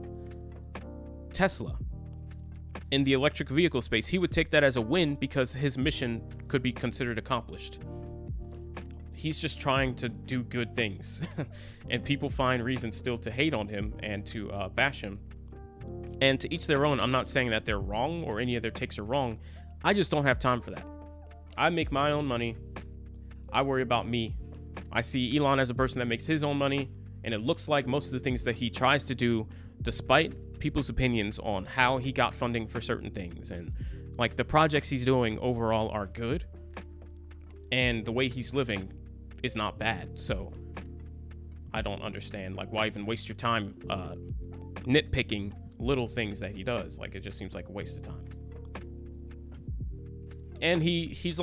Tesla in the electric vehicle space. He would take that as a win because his mission could be considered accomplished. He's just trying to do good things. And people find reasons still to hate on him and to bash him. And to each their own. I'm not saying that they're wrong or any of their takes are wrong. I just don't have time for that. I make my own money. I worry about me. I see Elon as a person that makes his own money. And it looks like most of the things that he tries to do, despite people's opinions on how he got funding for certain things, and like the projects he's doing overall are good, and the way he's living is not bad. So I don't understand, like, why even waste your time nitpicking little things that he does. Like, it just seems like a waste of time. And he's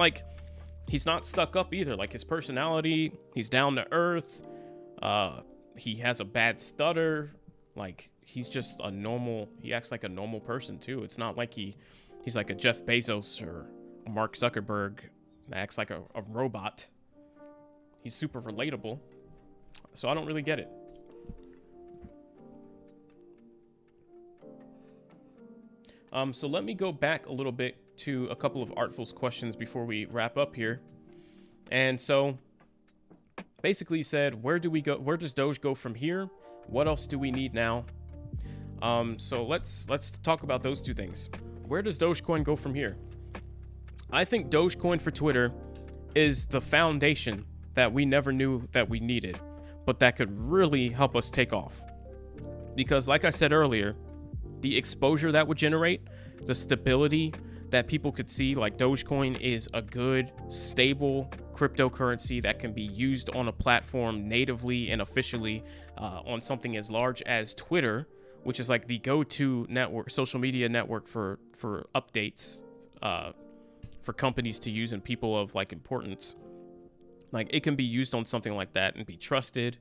not stuck up either. Like, his personality, he's down to earth. He has a bad stutter. Like, he's just he acts like a normal person too. It's not like he's like a Jeff Bezos or a Mark Zuckerberg that acts like a robot. He's super relatable. So I don't really get it. So let me go back a little bit to a couple of Artful's questions before we wrap up here. And so basically said, where does Doge go from here? What else do we need now? So let's talk about those two things. Where does Dogecoin go from here? I think Dogecoin for Twitter is the foundation that we never knew that we needed, but that could really help us take off. Because like I said earlier, the exposure that would generate, the stability that people could see, like Dogecoin is a good, stable cryptocurrency that can be used on a platform natively and officially on something as large as Twitter, which is like the go-to network, social media network for updates for companies to use and people of like importance. Like, it can be used on something like that and be trusted,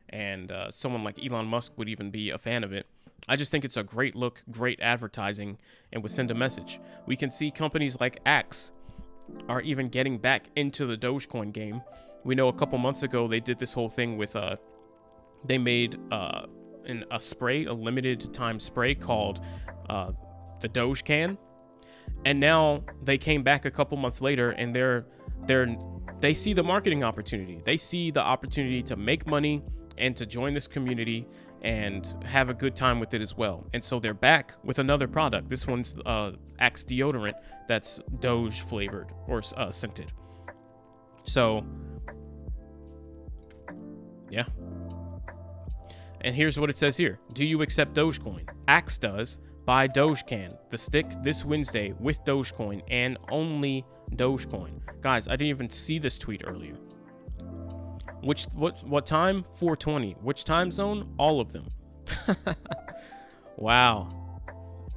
and someone like Elon Musk would even be a fan of it. I just think it's a great look, great advertising, and would send a message. We can see companies like Axe are even getting back into the Dogecoin game. We know a couple months ago they did this whole thing with they made a spray, a limited time spray called the Doge can, and now they came back a couple months later and they see the marketing opportunity. They see the opportunity to make money and to join this community and have a good time with it as well. And so they're back with another product. This one's Axe deodorant that's Doge flavored or scented. So yeah. And here's what it says here. Do you accept Dogecoin? Axe does. Buy Dogecan, the stick this Wednesday with Dogecoin and only Dogecoin. Guys, I didn't even see this tweet earlier. What time? 4:20. Which time zone? All of them. Wow.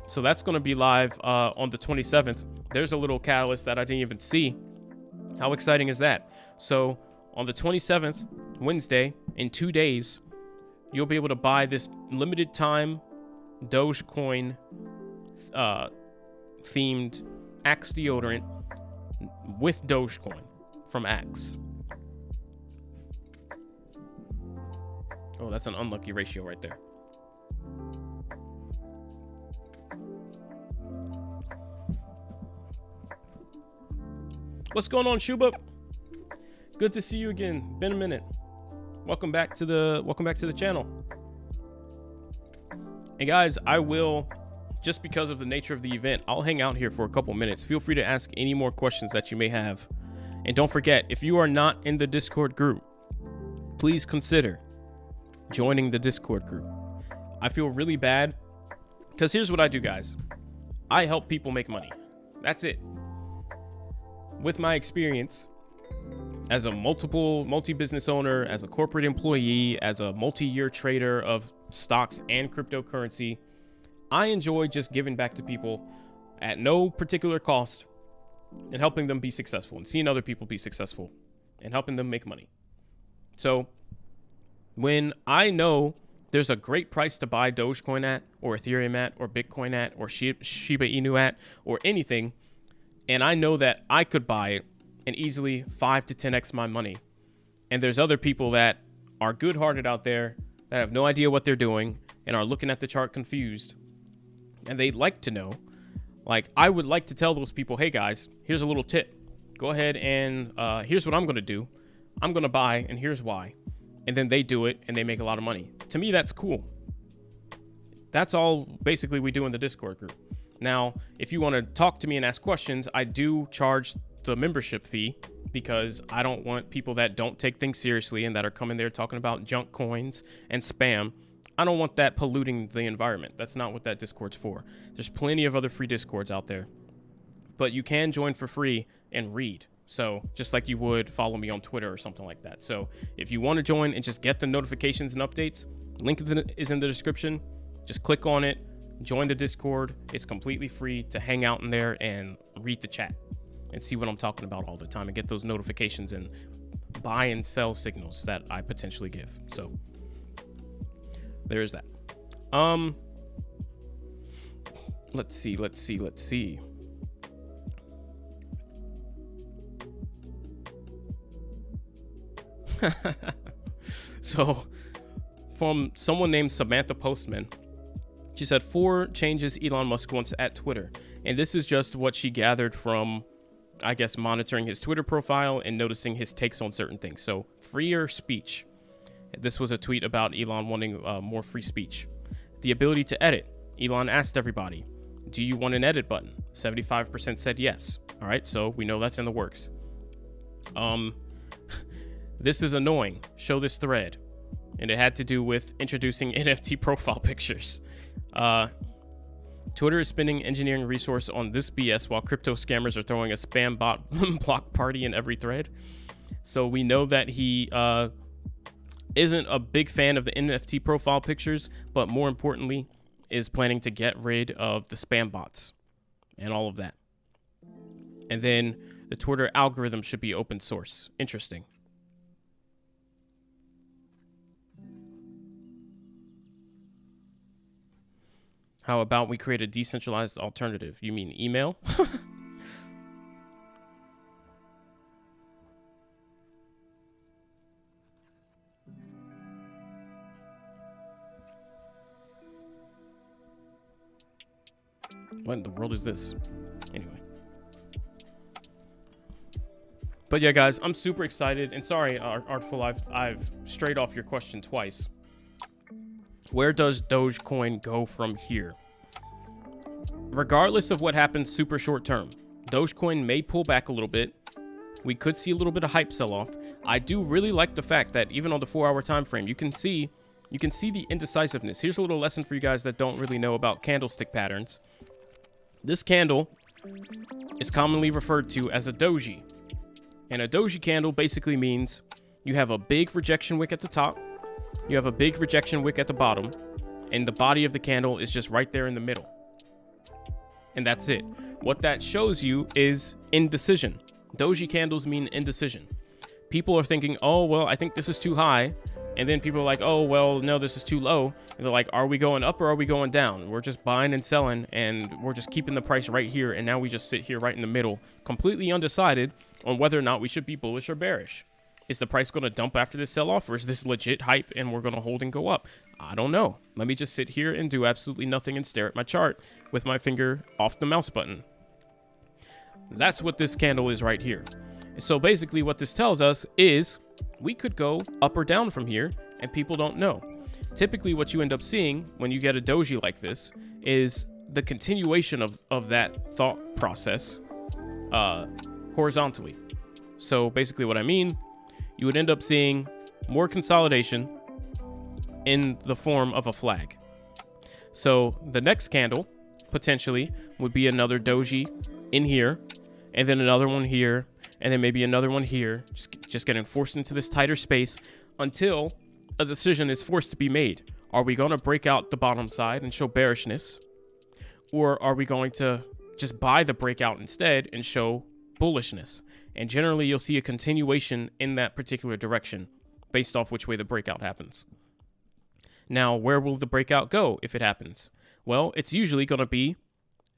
So that's going to be live on the 27th. There's a little catalyst that I didn't even see. How exciting is that? So on the 27th, Wednesday, in 2 days, you'll be able to buy this limited time Dogecoin themed Axe deodorant with Dogecoin from Axe. Oh, that's an unlucky ratio right there. What's going on, Shuba? Good to see you again. Been a minute. Welcome back to the channel. And guys, I will, just because of the nature of the event, I'll hang out here for a couple minutes. Feel free to ask any more questions that you may have. And don't forget, if you are not in the Discord group, please consider joining the Discord group. I feel really bad because here's what I do, guys. I help people make money. That's it. With my experience as a multi-business owner, as a corporate employee, as a multi-year trader of stocks and cryptocurrency, I enjoy just giving back to people at no particular cost and helping them be successful and seeing other people be successful and helping them make money. So when I know there's a great price to buy Dogecoin at, or Ethereum at, or Bitcoin at, or Shiba Inu at, or anything, and I know that I could buy it and easily 5 to 10x my money, and there's other people that are good-hearted out there that have no idea what they're doing and are looking at the chart confused, and they'd like to know, like, I would like to tell those people, hey guys, here's a little tip. Go ahead and here's what I'm going to do. I'm going to buy, and here's why. And then they do it, and they make a lot of money. To me, that's cool. That's all basically we do in the Discord group. Now, if you want to talk to me and ask questions, I do charge the membership fee because I don't want people that don't take things seriously and that are coming there talking about junk coins and spam. I don't want that polluting the environment. That's not what that Discord's for. There's plenty of other free Discords out there. But you can join for free and read. So just like you would follow me on Twitter or something like that. So if you want to join and just get the notifications and updates, link is in the description. Just click on it, join the Discord. It's completely free to hang out in there and read the chat and see what I'm talking about all the time and get those notifications and buy and sell signals that I potentially give. So there's that. Let's see. So from someone named Samantha Postman, she said 4 changes Elon Musk wants at Twitter. And this is just what she gathered from, I guess, monitoring his Twitter profile and noticing his takes on certain things. So freer speech. This was a tweet about Elon wanting more free speech. The ability to edit. Elon asked everybody, do you want an edit button? 75% said yes. All right, so we know that's in the works. This is annoying. Show this thread. And it had to do with introducing NFT profile pictures. Twitter is spending engineering resource on this BS while crypto scammers are throwing a spam bot block party in every thread. So we know that he isn't a big fan of the NFT profile pictures, but more importantly, is planning to get rid of the spam bots and all of that. And then the Twitter algorithm should be open source. Interesting. How about we create a decentralized alternative? You mean email? What in the world is this? Anyway. But yeah, guys, I'm super excited. And sorry, Artful, I've strayed off your question twice. Where does Dogecoin go from here? Regardless of what happens super short term, Dogecoin may pull back a little bit. We could see a little bit of hype sell off. I do really like the fact that even on the 4-hour time frame, you can see the indecisiveness. Here's a little lesson for you guys that don't really know about candlestick patterns. This candle is commonly referred to as a doji. And a doji candle basically means you have a big rejection wick at the top, you have a big rejection wick at the bottom, and the body of the candle is just right there in the middle. And that's it. What that shows you is indecision. Doji candles mean indecision. People are thinking, oh, well, I think this is too high. And then people are like, oh, well, no, this is too low. And they're like, are we going up or are we going down? We're just buying and selling, and we're just keeping the price right here. And now we just sit here right in the middle, completely undecided on whether or not we should be bullish or bearish. Is the price going to dump after this sell-off, or is this legit hype and we're going to hold and go up? I don't know. Let me just sit here and do absolutely nothing and stare at my chart with my finger off the mouse button. That's what this candle is right here. So basically what this tells us is we could go up or down from here, and people don't know. Typically what you end up seeing when you get a doji like this is the continuation of that thought process horizontally. So basically what I mean, you would end up seeing more consolidation in the form of a flag. So the next candle potentially would be another doji in here, and then another one here, and then maybe another one here, just getting forced into this tighter space until a decision is forced to be made. Are we going to break out the bottom side and show bearishness, or are we going to just buy the breakout instead and show bullishness? And generally you'll see a continuation in that particular direction based off which way the breakout happens. Now, where will the breakout go if it happens? Well, it's usually going to be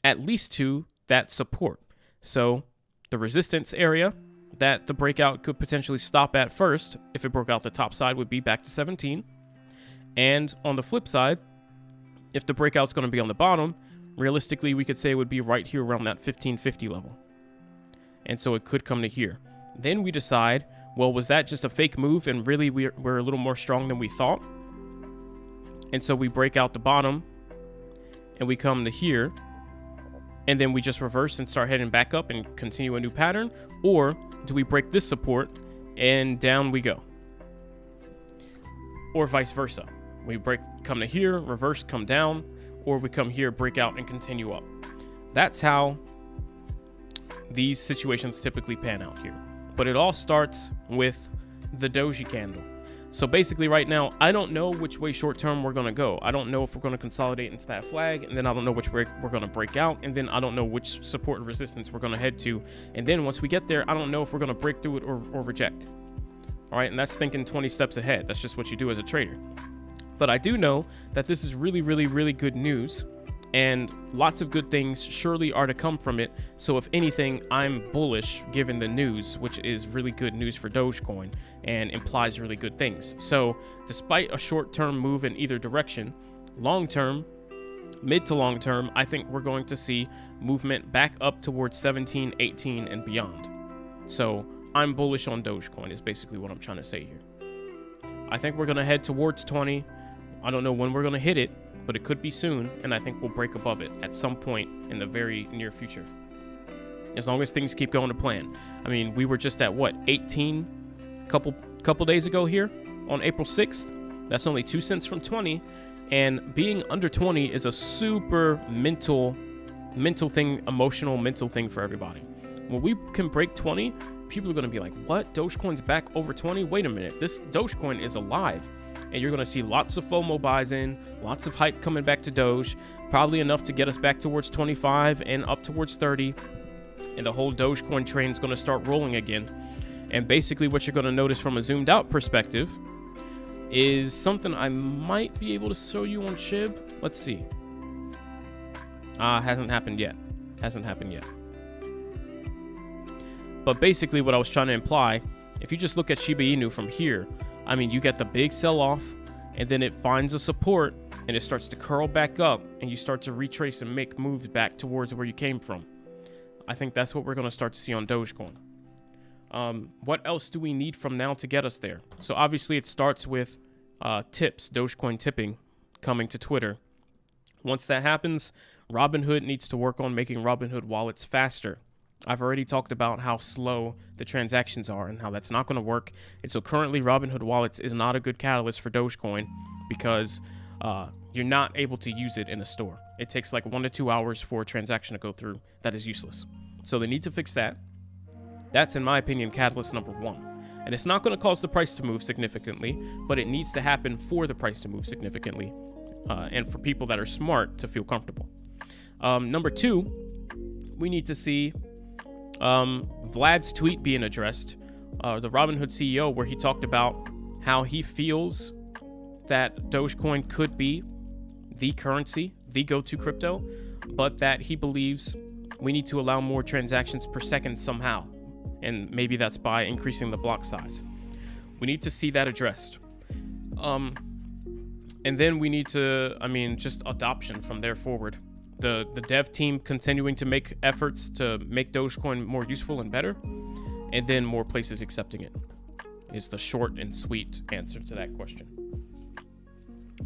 at least to that support. So the resistance area that the breakout could potentially stop at first, if it broke out the top side, would be back to 17. And on the flip side, if the breakout's going to be on the bottom, realistically, we could say it would be right here around that 1550 level. And so it could come to here. Then we decide, well, was that just a fake move and really we're a little more strong than we thought? And so we break out the bottom and we come to here, and then we just reverse and start heading back up and continue a new pattern? Or do we break this support and down we go? Or vice versa. We come to here, reverse, come down, or we come here, break out, and continue up. That's how these situations typically pan out here. But it all starts with the doji candle. So basically right now, I don't know which way short term we're going to go. I don't know if we're going to consolidate into that flag, and then I don't know which way we're going to break out, and then I don't know which support and resistance we're going to head to. And then once we get there, I don't know if we're going to break through it or reject. All right, and that's thinking 20 steps ahead. That's just what you do as a trader. But I do know that this is really, really, really good news, and lots of good things surely are to come from it. So if anything, I'm bullish given the news, which is really good news for Dogecoin and implies really good things. So despite a short-term move in either direction, long-term, mid to long-term, I think we're going to see movement back up towards 17, 18, and beyond. So I'm bullish on Dogecoin is basically what I'm trying to say here. I think we're going to head towards 20. I don't know when we're going to hit it, but it could be soon, and I think we'll break above it at some point in the very near future. As long as things keep going to plan. I mean, we were just at what, 18 couple days ago here on April 6th. That's only 2 cents from 20, and being under 20 is a super mental thing, emotional mental thing for everybody. When we can break 20, people are going to be like, what? Dogecoin's back over 20? Wait a minute. This Dogecoin is alive. And you're going to see lots of FOMO buys in, lots of hype coming back to Doge, probably enough to get us back towards 25 and up towards 30. And the whole Dogecoin train is going to start rolling again. And basically what you're going to notice from a zoomed out perspective is something I might be able to show you on SHIB. Let's see. Hasn't happened yet. But basically what I was trying to imply, if you just look at Shiba Inu from here, I mean, you get the big sell-off, and then it finds a support, and it starts to curl back up, and you start to retrace and make moves back towards where you came from. I think that's what we're going to start to see on Dogecoin. What else do we need from now to get us there? So obviously it starts with tips, Dogecoin tipping, coming to Twitter. Once that happens, Robinhood needs to work on making Robinhood wallets faster. I've already talked about how slow the transactions are and how that's not going to work. And so currently Robinhood wallets is not a good catalyst for Dogecoin because you're not able to use it in a store. It takes like 1 to 2 hours for a transaction to go through. That is useless. So they need to fix that. That's, in my opinion, catalyst number 1. And it's not going to cause the price to move significantly, but it needs to happen for the price to move significantly and for people that are smart to feel comfortable. Number 2, we need to see Vlad's tweet being addressed, the Robinhood CEO, where he talked about how he feels that Dogecoin could be the currency, the go-to crypto, but that he believes we need to allow more transactions per second somehow. And maybe that's by increasing the block size. We need to see that addressed. And then we need to, just adoption from there forward. The dev team continuing to make efforts to make Dogecoin more useful and better, and then more places accepting it is the short and sweet answer to that question.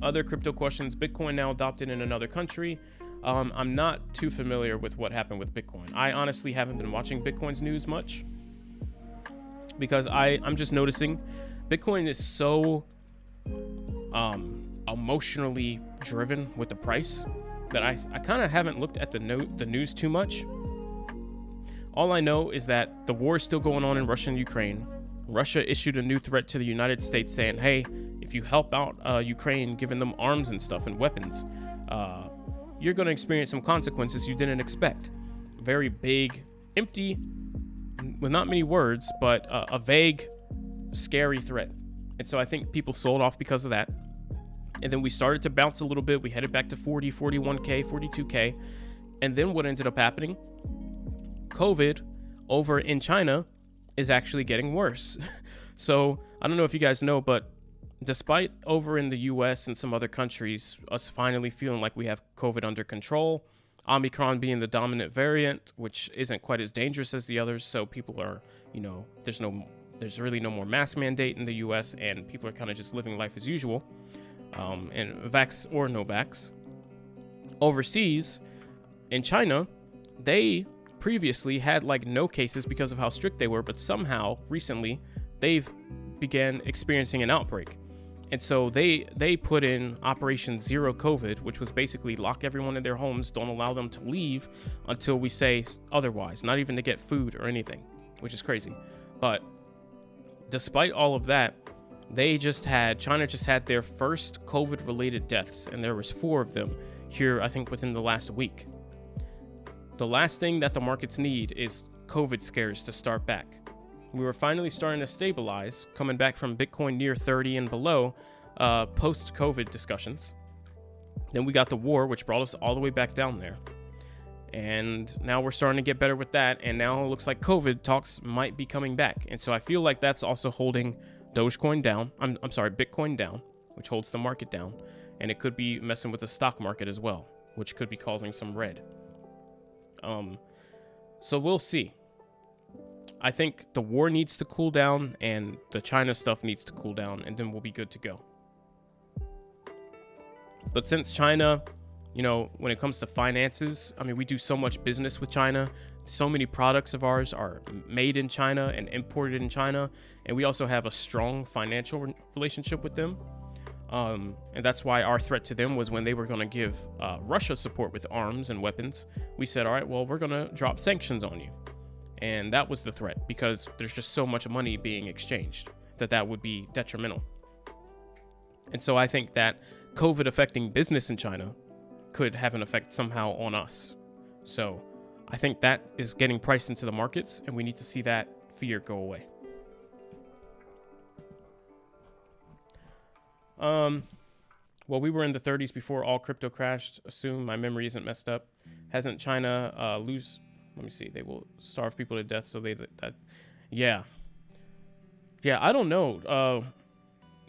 Other crypto questions. Bitcoin now adopted in another country. I'm not too familiar with what happened with Bitcoin. I honestly haven't been watching Bitcoin's news much because I'm just noticing Bitcoin is so emotionally driven with the price that I kind of haven't looked at the news too much. All I know is that the war is still going on in Russia and Ukraine. Russia issued a new threat to the United States saying, hey, if you help out Ukraine, giving them arms and stuff and weapons, you're going to experience some consequences you didn't expect. Very big, empty, with not many words, but a vague, scary threat. And so I think people sold off because of that. And then we started to bounce a little bit. We headed back to 40, 41K, 42K. And then what ended up happening? COVID over in China is actually getting worse. So I don't know if you guys know, but despite over in the US and some other countries, us finally feeling like we have COVID under control, Omicron being the dominant variant, which isn't quite as dangerous as the others. So people are, there's really no more mask mandate in the US, and people are kind of just living life as usual. And vax or no vax. Overseas, in China, they previously had like no cases because of how strict they were, but somehow recently they've began experiencing an outbreak. And so they put in Operation Zero COVID, which was basically lock everyone in their homes, don't allow them to leave until we say otherwise, not even to get food or anything, which is crazy. But despite all of that, China just had their first COVID-related deaths, and there was 4 of them here, I think, within the last week. The last thing that the markets need is COVID scares to start back. We were finally starting to stabilize, coming back from Bitcoin near 30 and below, post-COVID discussions. Then we got the war, which brought us all the way back down there. And now we're starting to get better with that, and now it looks like COVID talks might be coming back. And so I feel like that's also holding Dogecoin down. I'm sorry, Bitcoin down, which holds the market down. And it could be messing with the stock market as well, which could be causing some red. So we'll see. I think the war needs to cool down and the China stuff needs to cool down, and then we'll be good to go. But since China, when it comes to finances, I mean, we do so much business with China. So many products of ours are made in China and imported in China. And we also have a strong financial relationship with them. And that's why our threat to them was when they were going to give Russia support with arms and weapons. We said, all right, well, we're going to drop sanctions on you. And that was the threat, because there's just so much money being exchanged that would be detrimental. And so I think that COVID affecting business in China could have an effect somehow on us. So I think that is getting priced into the markets, and we need to see that fear go away. Well, we were in the 30s before all crypto crashed. Assume my memory isn't messed up. Hasn't China let me see. They will starve people to death. So yeah, I don't know.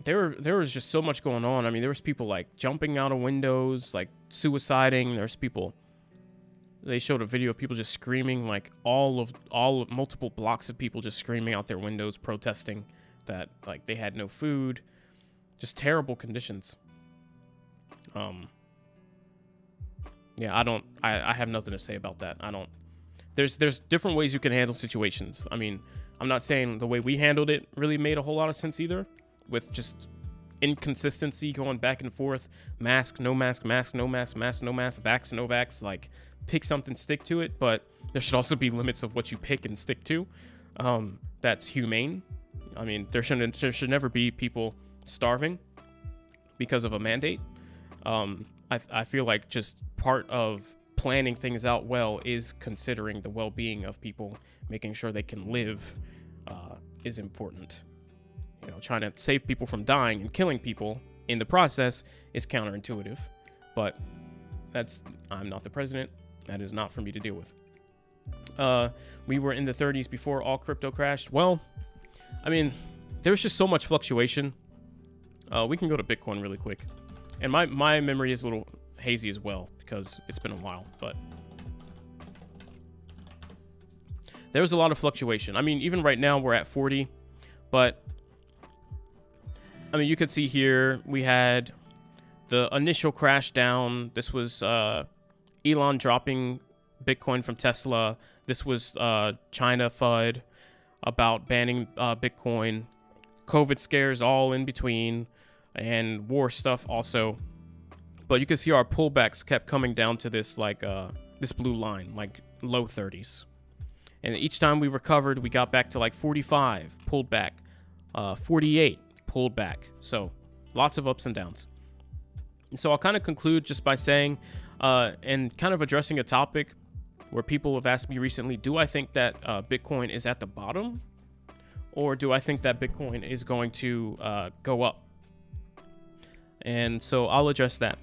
There was just so much going on. I mean, there was people like jumping out of windows, like suiciding. There's people. They showed a video of people just screaming, like multiple blocks of people just screaming out their windows, protesting that like they had no food. Just terrible conditions. Yeah, I have nothing to say about that. There's different ways you can handle situations. I mean, I'm not saying the way we handled it really made a whole lot of sense either, with just inconsistency going back and forth. Mask, no mask, mask, no mask, mask, no mask, vax, no vax. Like, pick something, stick to it. But there should also be limits of what you pick and stick to. That's humane. I mean, there should never be people starving because of a mandate. I feel like just part of planning things out well is considering the well-being of people, making sure they can live is important. Trying to save people from dying and killing people in the process is counterintuitive, but I'm not the president. That is not for me to deal with. We were in the 30s before all crypto crashed. Well, I mean, there's just so much fluctuation. We can go to Bitcoin really quick. And my memory is a little hazy as well because it's been a while, but there was a lot of fluctuation. I mean, even right now we're at 40, but I mean, you could see here we had the initial crash down. This was Elon dropping Bitcoin from Tesla. This was China FUD about banning Bitcoin, COVID scares all in between, and war stuff also. But you can see our pullbacks kept coming down to this this blue line, like low 30s. And each time we recovered, we got back to like 45, pulled back, 48, pulled back. So lots of ups and downs. And so I'll kind of conclude just by saying, and kind of addressing a topic where people have asked me recently, do I think that Bitcoin is at the bottom? Or do I think that Bitcoin is going to go up? And so I'll address that.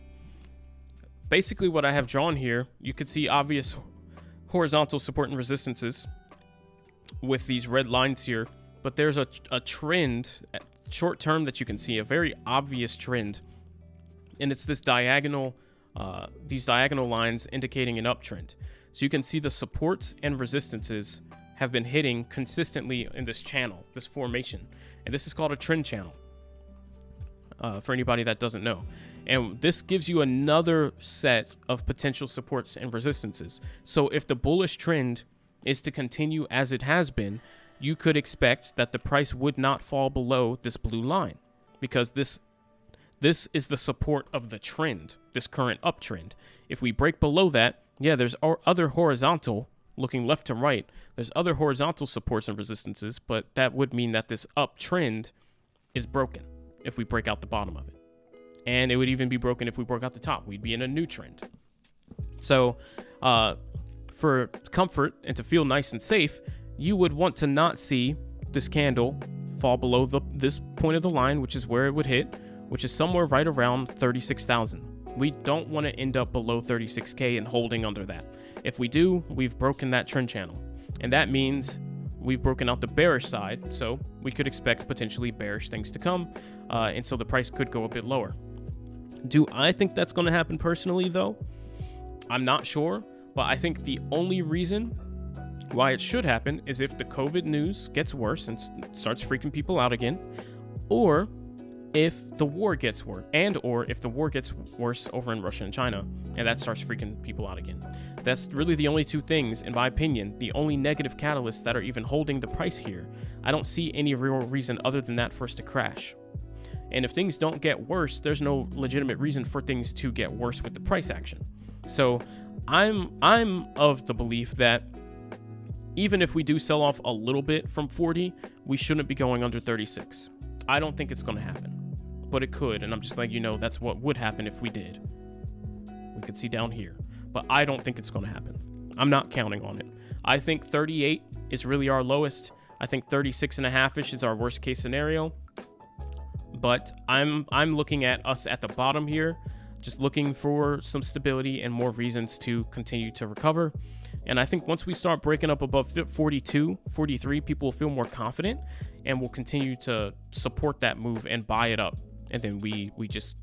Basically, what I have drawn here, you can see obvious horizontal support and resistances with these red lines here. But there's a trend, short term, that you can see, a very obvious trend. And it's this diagonal, these diagonal lines indicating an uptrend. So you can see the supports and resistances have been hitting consistently in this channel, this formation. And this is called a trend channel, for anybody that doesn't know. And this gives you another set of potential supports and resistances. So if the bullish trend is to continue as it has been, you could expect that the price would not fall below this blue line, because this is the support of the trend, this current uptrend. If we break below that, yeah, there's other horizontal, looking left to right, there's other horizontal supports and resistances, but that would mean that this uptrend is broken if we break out the bottom of it. And it would even be broken if we broke out the top. We'd be in a new trend. So for comfort and to feel nice and safe, you would want to not see this candle fall below this point of the line, which is where it would hit, which is somewhere right around 36,000. We don't want to end up below 36K and holding under that. If we do, we've broken that trend channel. And that means we've broken out the bearish side, so we could expect potentially bearish things to come, and so the price could go a bit lower. Do I think that's going to happen personally, though? I'm not sure, but I think the only reason why it should happen is if the COVID news gets worse and starts freaking people out again, or if the war gets worse, or if the war gets worse over in Russia and China, and that starts freaking people out again. That's really the only two things, in my opinion, the only negative catalysts that are even holding the price here. I don't see any real reason other than that for us to crash. And if things don't get worse, there's no legitimate reason for things to get worse with the price action. So I'm of the belief that even if we do sell off a little bit from 40, we shouldn't be going under 36. I don't think it's going to happen, but it could. And I'm just letting you know that's what would happen if we did. We could see down here, but I don't think it's going to happen. I'm not counting on it. I think 38 is really our lowest. I think 36.5-ish is our worst case scenario. But I'm looking at us at the bottom here, just looking for some stability and more reasons to continue to recover. And I think once we start breaking up above 42, 43, people will feel more confident and will continue to support that move and buy it up. And then we just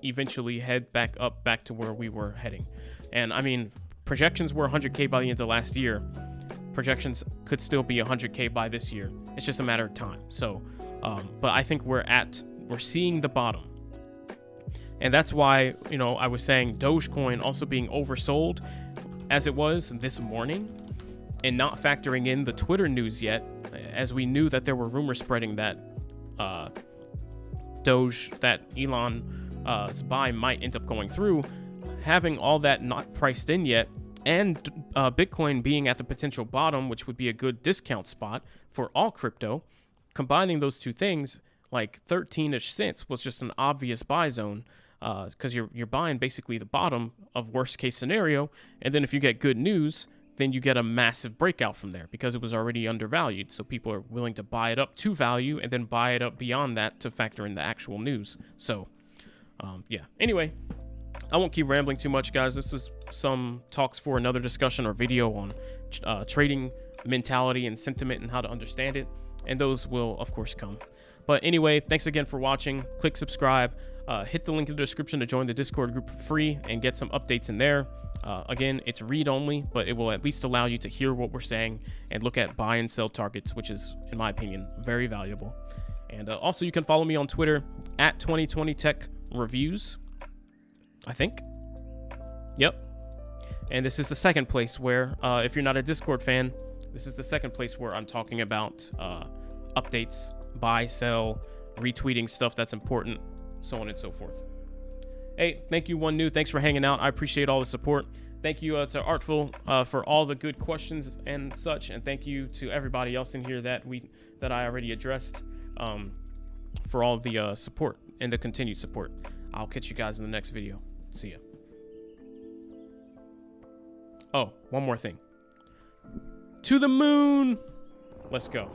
eventually head back up, back to where we were heading. And I mean, projections were 100K by the end of last year. Projections could still be 100K by this year. It's just a matter of time. So, but I think we're seeing the bottom. And that's why, I was saying Dogecoin also being oversold as it was this morning and not factoring in the Twitter news yet, as we knew that there were rumors spreading that Doge, that Elon's buy might end up going through. Having all that not priced in yet, and Bitcoin being at the potential bottom, which would be a good discount spot for all crypto, combining those two things, like 13-ish cents was just an obvious buy zone, because you're buying basically the bottom of worst case scenario, and then if you get good news, then you get a massive breakout from there because it was already undervalued. So people are willing to buy it up to value and then buy it up beyond that to factor in the actual news. So, yeah. Anyway, I won't keep rambling too much, guys. This is some talks for another discussion or video on trading mentality and sentiment and how to understand it. And those will, of course, come. But anyway, thanks again for watching. Click subscribe. Hit the link in the description to join the Discord group for free and get some updates in there. Again, it's read only, but it will at least allow you to hear what we're saying and look at buy and sell targets, which is, in my opinion, very valuable. And also, you can follow me on Twitter at 2020TechReviews, I think. Yep. And this is the second place where, if you're not a Discord fan, this is the second place where I'm talking about updates, buy, sell, retweeting stuff that's important, so on and so forth. Hey, thank you, One New. Thanks for hanging out. I appreciate all the support. Thank you to Artful for all the good questions and such, and thank you to everybody else in here that I already addressed for all the support and the continued support. I'll catch you guys in the next video. See ya. Oh, one more thing. To the moon. Let's go.